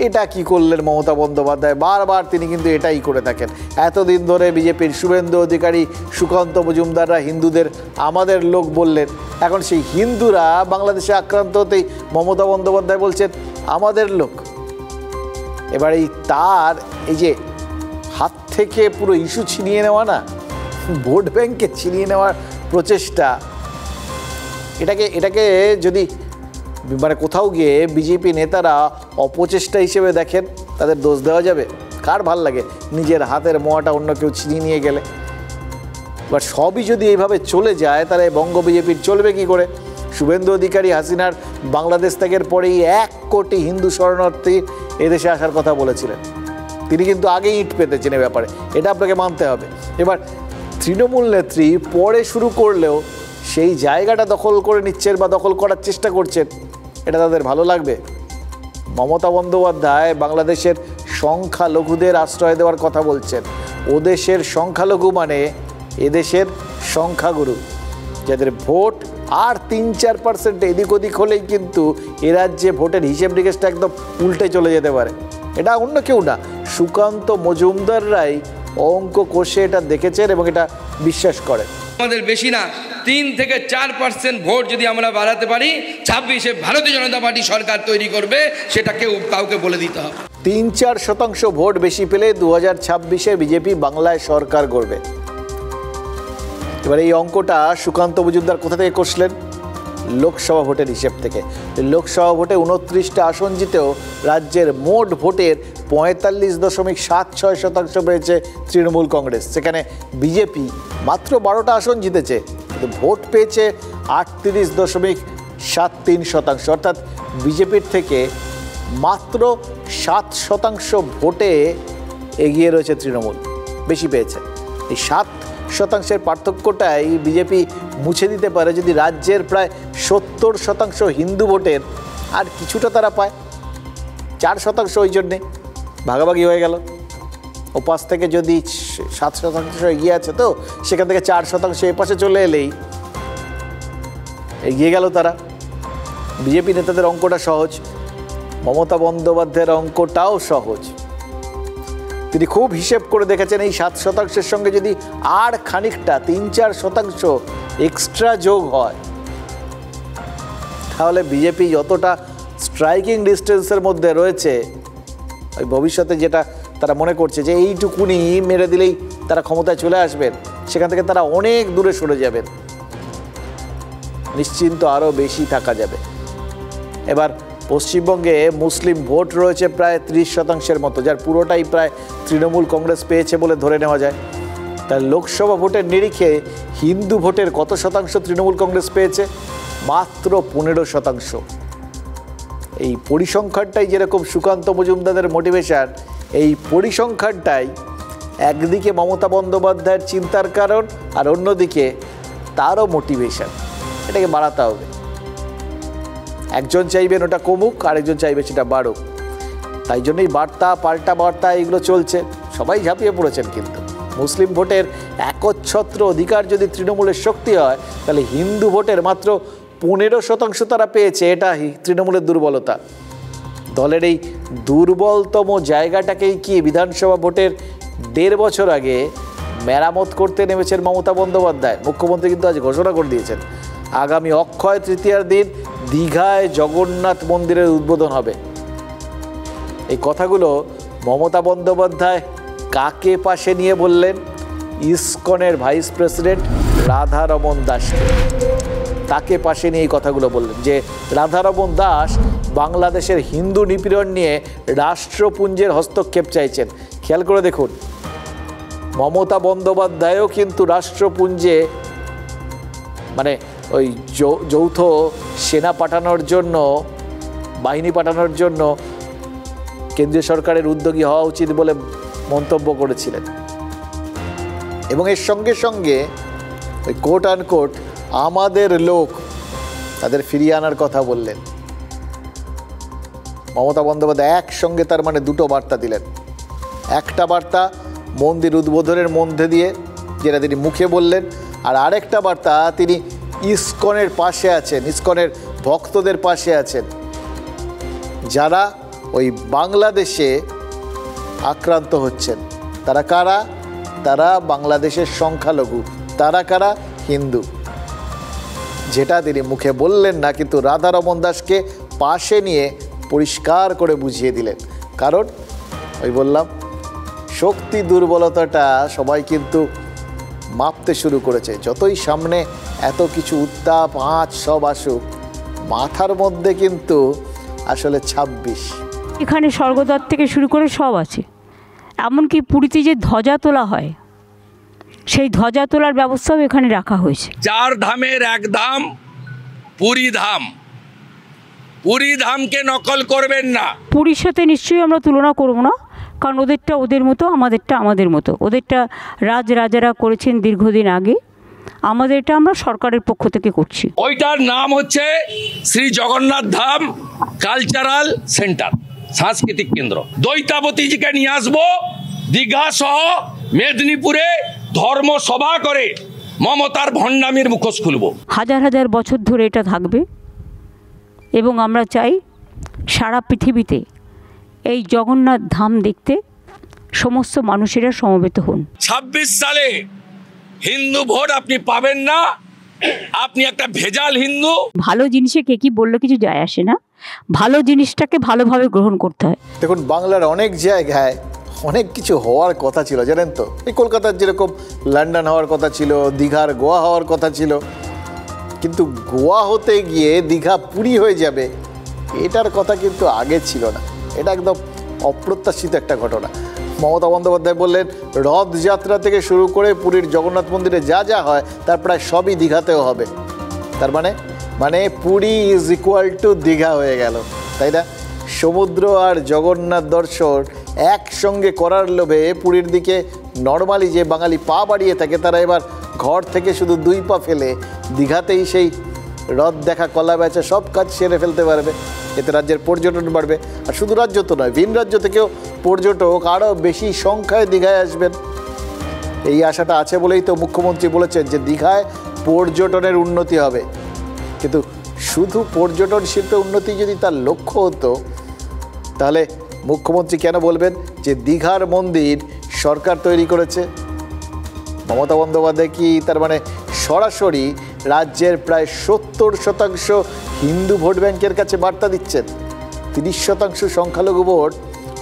এটা কি করলেন মমতা বন্দ্যোপাধ্যায়? বারবার তিনি কিন্তু এটাই করে থাকেন। এতদিন ধরে বিজেপির শুভেন্দু অধিকারী সুকান্ত মজুমদাররা হিন্দুদের আমাদের লোক বললেন, এখন সেই হিন্দুরা বাংলাদেশে আক্রান্ত হতেই মমতা বন্দ্যোপাধ্যায় বলছেন আমাদের লোক। এবার এই যে হাত থেকে পুরো ইস্যু ছিনিয়ে নেওয়া না, ভোট ব্যাংকে ছিনিয়ে নেওয়ার প্রচেষ্টা, এটাকে যদি মানে কোথাও গিয়ে বিজেপি নেতারা অপচেষ্টা হিসেবে দেখেন তাদের দোষ দেওয়া যাবে? কার ভাল লাগে নিজের হাতের মোয়াটা অন্য কেউ ছিনিয়ে নিয়ে গেলে? এবার সবই যদি এইভাবে চলে যায় তাহলে বঙ্গ বিজেপির চলবে কি করে? শুভেন্দু অধিকারী হাসিনার বাংলাদেশ ত্যাগের পরেই 1 কোটি হিন্দু শরণার্থী এদেশে আসার কথা বলেছিলেন। তিনি কিন্তু আগেই ইট পেতেছেন এ ব্যাপারে, এটা আপনাকে মানতে হবে। এবার তৃণমূল নেত্রী পরে শুরু করলেও সেই জায়গাটা দখল করে নিচ্ছেন বা দখল করার চেষ্টা করছেন, এটা তাদের ভালো লাগবে? মমতা বন্দ্যোপাধ্যায় বাংলাদেশের সংখ্যালঘুদের আশ্রয় দেওয়ার কথা বলছেন। ওদেশের সংখ্যালঘু মানে এদেশের সংখ্যাগুরু, যাদের ভোট আর 3-4% এদিক ওদিক হলেই কিন্তু এ রাজ্যে ভোটের হিসেব নিকেশটা একদম উল্টে চলে যেতে পারে। এটা অন্য কেউ না, সুকান্ত মজুমদাররাই অঙ্ক কষে এটা দেখেছেন এবং এটা বিশ্বাস করেন। আমাদের বেশি না 3 থেকে 4% ভোট যদি আমরা বাড়াতে পারি 26-এ ভারতীয় জনতা পার্টি সরকার তৈরি করবে, সেটা কাউকে বলে দিতে হবে। 3-4% ভোট বেশি পেলে 2026-এ বিজেপি বাংলায় সরকার গড়বে। এবার এই অঙ্কটা সুকান্ত মজুমদার কোথা থেকে কষলেন? লোকসভা ভোটের হিসেব থেকে। লোকসভা ভোটে 29টা আসন জিতেও রাজ্যের মোট ভোটের 45.76% পেয়েছে তৃণমূল কংগ্রেস। সেখানে বিজেপি মাত্র 12টা আসন জিতেছে, কিন্তু ভোট পেয়েছে 38.73%। অর্থাৎ বিজেপির থেকে মাত্র 7% ভোটে এগিয়ে রয়েছে তৃণমূল, বেশি পেয়েছে। এই 7% পার্থক্যটাই বিজেপি মুছে দিতে পারে যদি রাজ্যের প্রায় 70% হিন্দু ভোটের আর কিছুটা তারা পায়। 4% ওই জন্যে ভাগাভাগি হয়ে গেল। ওপাশ থেকে যদি 7% এগিয়ে আছে তো সেখান থেকে 4% এপাশে চলে এলেই এগিয়ে গেল তারা। বিজেপি নেতাদের অঙ্কটা সহজ, মমতা বন্দ্যোপাধ্যায়ের অঙ্কটাও সহজ। তিনি খুব হিসেব করে দেখেছেন এই 7%-এর সঙ্গে যদি আর খানিকটা 3-4% এক্সট্রা যোগ হয় তাহলে বিজেপি যতটা স্ট্রাইকিং ডিস্টেন্সের মধ্যে রয়েছে, ওই ভবিষ্যতে যেটা তারা মনে করছে যে এইটুকুনি মেরে দিলেই তারা ক্ষমতায় চলে আসবেন, সেখান থেকে তারা অনেক দূরে সরে যাবেন, নিশ্চিন্ত আরও বেশি থাকা যাবে। এবার পশ্চিমবঙ্গে মুসলিম ভোট রয়েছে প্রায় 30% মতো, যার পুরোটাই প্রায় তৃণমূল কংগ্রেস পেয়েছে বলে ধরে নেওয়া যায়। তাই লোকসভা ভোটের নিরিখে হিন্দু ভোটের কত শতাংশ তৃণমূল কংগ্রেস পেয়েছে? মাত্র 15%। এই পরিসংখ্যানটাই যেরকম সুকান্ত মজুমদারের মোটিভেশন, এই পরিসংখ্যানটাই একদিকে মমতা বন্দ্যোপাধ্যায়ের চিন্তার কারণ, আর অন্যদিকে তারও মোটিভেশন। এটাকে বাড়াতে হবে। একজন চাইবেন ওটা কমুক, আরেকজন চাইবে সেটা বাড়ুক। তাই জন্যই বার্তা পাল্টা বার্তা এগুলো চলছে, সবাই ঝাঁপিয়ে পড়েছেন। কিন্তু মুসলিম ভোটের একচ্ছত্র অধিকার যদি তৃণমূলের শক্তি হয়, তাহলে হিন্দু ভোটের মাত্র 15% তারা পেয়েছে। এটা তৃণমূলের দুর্বলতা। দলের এই দুর্বলতম জায়গাটাকেই কি বিধানসভা ভোটের 1.5 বছর আগে মেরামত করতে নেমেছেন মমতা বন্দ্যোপাধ্যায়। মুখ্যমন্ত্রী কিন্তু আজ ঘোষণা করে দিয়েছেন, আগামী অক্ষয় তৃতীয়ার দিন দীঘায় জগন্নাথ মন্দিরের উদ্বোধন হবে। এই কথাগুলো মমতা বন্দ্যোপাধ্যায় কাকে পাশে নিয়ে বললেন? ইসকনের ভাইস প্রেসিডেন্ট রাধারমন দাসকে। তাকে পাশে নিয়ে এই কথাগুলো বললেন যে রাধারমন দাস বাংলাদেশের হিন্দু নিপীড়ন নিয়ে রাষ্ট্রপুঞ্জের হস্তক্ষেপ চাইছেন। খেয়াল করে দেখুন, মমতা বন্দ্যোপাধ্যায়ও কিন্তু রাষ্ট্রপুঞ্জে মানে ওই যৌথ সেনা পাঠানোর জন্য, বাহিনী পাঠানোর জন্য কেন্দ্রীয় সরকারের উদ্যোগী হওয়া উচিত বলে মন্তব্য করেছিলেন। এবং এর সঙ্গে সঙ্গে ওই কোট আনকোট আমাদের লোক তাদের ফিরিয়ে আনার কথা বললেন। মমতা বন্দ্যোপাধ্যায় একসঙ্গে তার মানে দুটো বার্তা দিলেন। একটা বার্তা মন্দির উদ্বোধনের মধ্যে দিয়ে, যেটা তিনি মুখে বললেন, আর আরেকটা বার্তা তিনি ইসকনের পাশে আছেন, ইসকনের ভক্তদের পাশে আছেন, যারা ওই বাংলাদেশে আক্রান্ত হচ্ছেন। তারা কারা? তারা বাংলাদেশের সংখ্যালঘু। তারা কারা? হিন্দু। যেটা তিনি মুখে বললেন না, কিন্তু রাধারমন দাসকে পাশে নিয়ে পরিষ্কার করে বুঝিয়ে দিলেন। কারণ ওই বললাম, শক্তি দুর্বলতাটা সবাই কিন্তু মাপতে শুরু করেছে। যতই সামনে এত কিছু উত্তাপ আঁচ সব আসুক, মাথার মধ্যে কিন্তু আসলে 26। এখানে স্বর্গদ্বার থেকে শুরু করে সব আছে। এমনকি পুরীতে যে ধ্বজা তোলা হয়, সেই ধ্বজা তোলার ব্যবস্থাও এখানে রাখা হয়েছে। 4 ধামের এক ধাম পুরী ধাম। পুরী ধামকে নকল করবেন না। পুরীর সাথে নিশ্চয়ই আমরা তুলনা করব না, কারণ ওদেরটা ওদের মতো, আমাদেরটা আমাদের মতো। ওদেরটা রাজারা করেছেন দীর্ঘদিন আগে, আমাদেরটা আমরা সরকারের পক্ষ থেকে করছি। ওইটার নাম হচ্ছে শ্রী জগন্নাথ ধাম কালচারাল সেন্টার, সাংস্কৃতিক কেন্দ্র। দৈতাবতীজিকে নিয়ে আসবো, দীঘা সহ মেদিনীপুরে ধর্মসভা করে মমতার ভণ্ডামির মুখোশ খুলব। হাজার হাজার বছর ধরে এটা থাকবে এবং আমরা চাই সারা পৃথিবীতে এই জগন্নাথ ধাম দেখতে সমস্ত মানুষেরা সমবেত হন। 26 সালে হিন্দু ভোট আপনি পাবেন না, আপনি একটা ভেজাল হিন্দু। ভালো জিনিসে কে কি বললে কিছু যায় আসে না, ভালো জিনিসটাকে ভালোভাবে গ্রহণ করতে হয়। দেখুন, বাংলার অনেক জায়গায় অনেক কিছু হওয়ার কথা ছিল, জানেন তো। এই কলকাতার যেরকম লন্ডন হওয়ার কথা ছিল, দীঘার গোয়া হওয়ার কথা ছিল, কিন্তু গোয়া হতে গিয়ে দীঘা পুরী হয়ে যাবে, এটার কথা কিন্তু আগে ছিল না। এটা একদম অপ্রত্যাশিত একটা ঘটনা। মমতা বন্দ্যোপাধ্যায় বললেন, রথযাত্রা থেকে শুরু করে পুরীর জগন্নাথ মন্দিরে যা যা হয় তার প্রায় সবই দীঘাতেও হবে। তার মানে Puri is equal to Digha হয়ে গেল, তাই না? সমুদ্র আর জগন্নাথ দর্শন একসঙ্গে করার লোভে পুরীর দিকে নর্মালি যে বাঙালি পা বাড়িয়ে থাকে, তারা এবার ঘর থেকে শুধু 2 পা ফেলে দীঘাতেই সেই রথ দেখা, কলা বেচা সব কাজ সেরে ফেলতে পারবে। এতে রাজ্যের পর্যটন বাড়বে। আর শুধু রাজ্য তো নয়, ভিন রাজ্য থেকেও পর্যটক আরও বেশি সংখ্যায় দীঘায় আসবেন। এই আশাটা আছে বলেই তো মুখ্যমন্ত্রী বলেছেন যে দীঘায় পর্যটনের উন্নতি হবে। কিন্তু শুধু পর্যটন শিল্পে উন্নতি যদি তার লক্ষ্য হতো, তাহলে মুখ্যমন্ত্রী কেন বলবেন যে দীঘার মন্দির সরকার তৈরি করেছে? মমতা বন্দ্যোপাধ্যায় কি তার মানে সরাসরি রাজ্যের প্রায় 70% হিন্দু ভোট ব্যাংকের কাছে বার্তা দিচ্ছেন? 30% সংখ্যালঘু ভোট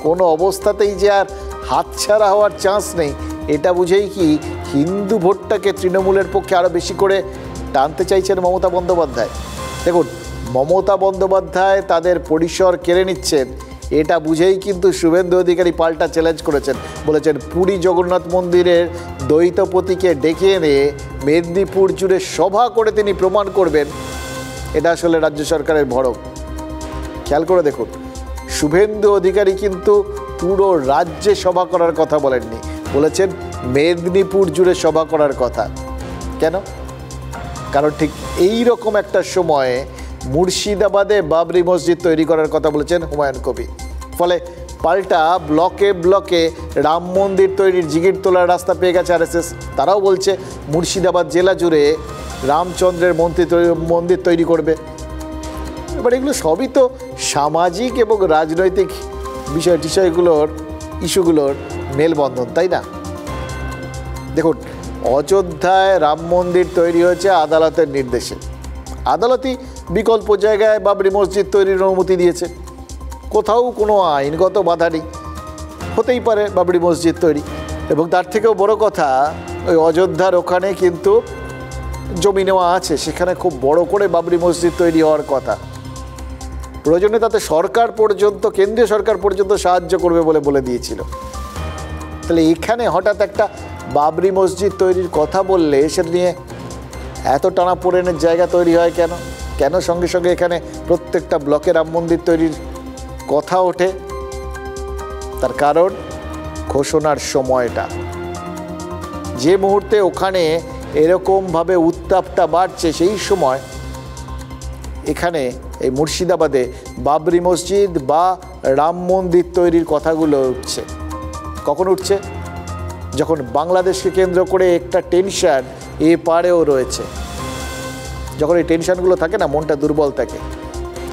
কোনো অবস্থাতেই যে আর হাতছাড়া হওয়ার চান্স নেই, এটা বুঝেই কি হিন্দু ভোটটাকে তৃণমূলের পক্ষে আরও বেশি করে টানতে চাইছেন মমতা বন্দ্যোপাধ্যায়? দেখুন, মমতা বন্দ্যোপাধ্যায় তাদের পরিসর কেড়ে নিচ্ছেন, এটা বুঝেই কিন্তু শুভেন্দু অধিকারী পাল্টা চ্যালেঞ্জ করেছেন। বলেছেন পুরী জগন্নাথ মন্দিরের দ্বৈতপতিকে ডেকে এনে মেদিনীপুর জুড়ে সভা করে তিনি প্রমাণ করবেন এটা আসলে রাজ্য সরকারের ভড়ক। খেয়াল করে দেখুন, শুভেন্দু অধিকারী কিন্তু পুরো রাজ্যে সভা করার কথা বলেননি, বলেছেন মেদিনীপুর জুড়ে সভা করার কথা। কেন? কারণ ঠিক এই রকম একটা সময়ে মুর্শিদাবাদে বাবরি মসজিদ তৈরি করার কথা বলেছেন হুমায়ুন কবির। ফলে পাল্টা ব্লকে ব্লকে রাম মন্দির তৈরির জিগির তোলার রাস্তা পেয়ে গেছে আরএসএস। তারাও বলছে মুর্শিদাবাদ জেলা জুড়ে রামচন্দ্রের মন্দির তৈরি করবে। এবার এগুলো সবই তো সামাজিক এবং রাজনৈতিক বিষয়গুলোর ইস্যুগুলোর মেলবন্ধন, তাই না? দেখুন, অযোধ্যায় রাম মন্দির তৈরি হয়েছে আদালতের নির্দেশে। আদালতই বিকল্প জায়গায় বাবরি মসজিদ তৈরির অনুমতি দিয়েছে। কোথাও কোনো আইনগত বাধা নেই, হতেই পারে বাবরি মসজিদ তৈরি। এবং তার থেকেও বড় কথা, ওই অযোধ্যার ওখানে কিন্তু জমি নেওয়া আছে, সেখানে খুব বড় করে বাবরি মসজিদ তৈরি হওয়ার কথা। প্রয়োজনে তাতে সরকার পর্যন্ত, কেন্দ্রীয় সরকার পর্যন্ত সাহায্য করবে বলে দিয়েছিল। তাহলে এখানে হঠাৎ একটা বাবরি মসজিদ তৈরির কথা বললে সেটা নিয়ে এত টানাপোড়েনের জায়গা তৈরি হয় কেন? কেন সঙ্গে সঙ্গে এখানে প্রত্যেকটা ব্লকে রাম মন্দির তৈরির কথা ওঠে? তার কারণ ঘোষণার সময়টা। যে মুহূর্তে ওখানে এরকমভাবে উত্তাপটা বাড়ছে, সেই সময় এখানে এই মুর্শিদাবাদে বাবরি মসজিদ বা রাম মন্দির তৈরির কথাগুলো উঠছে। কখন উঠছে? যখন বাংলাদেশকে কেন্দ্র করে একটা টেনশন এ পারেও রয়েছে। যখন এই টেনশনগুলো থাকে না, মনটা দুর্বল থাকে,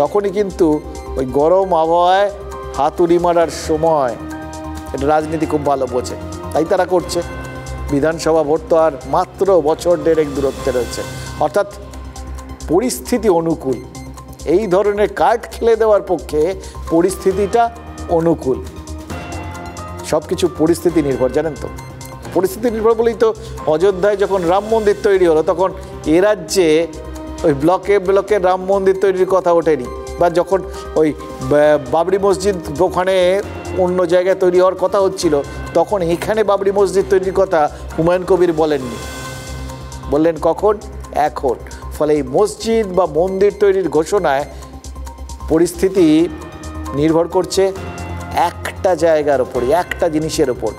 তখনই কিন্তু ওই গরম আবহাওয়ায় হাতুড়ি মারার সময় এটা রাজনীতি খুব ভালো বোঝে, তাই তারা করছে। বিধানসভা ভোট তো আর মাত্র বছর দেড়েক দূরত্বে রয়েছে, অর্থাৎ পরিস্থিতি অনুকূল। এই ধরনের কার্ড খেলে দেওয়ার পক্ষে পরিস্থিতিটা অনুকূল। সব কিছু পরিস্থিতি নির্ভর, জানেন তো। পরিস্থিতি নির্ভর বলেই তো অযোধ্যায় যখন রাম মন্দির তৈরি হলো, তখন এ রাজ্যে ওই ব্লকে ব্লকে রাম মন্দির তৈরির কথা ওঠেনি। বা যখন ওই বাবরি মসজিদ ওখানে অন্য জায়গায় তৈরি হওয়ার কথা হচ্ছিল, তখন এখানে বাবরি মসজিদ তৈরির কথা হুমায়ুন কবির বলেননি। বললেন কখন? এখন। ফলে এই মসজিদ বা মন্দির তৈরির ঘোষণায় পরিস্থিতি নির্ভর করছে একটা জায়গার ওপরই, একটা জিনিসের ওপর,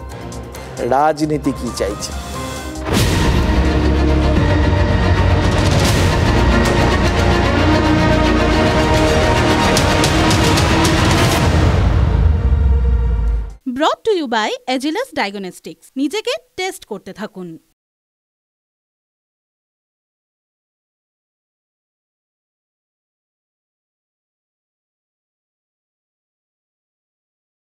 রাজনীতি কি চাইছে। Brought to you by Agilus diagnostics. নিজেকে টেস্ট করতে থাকুন।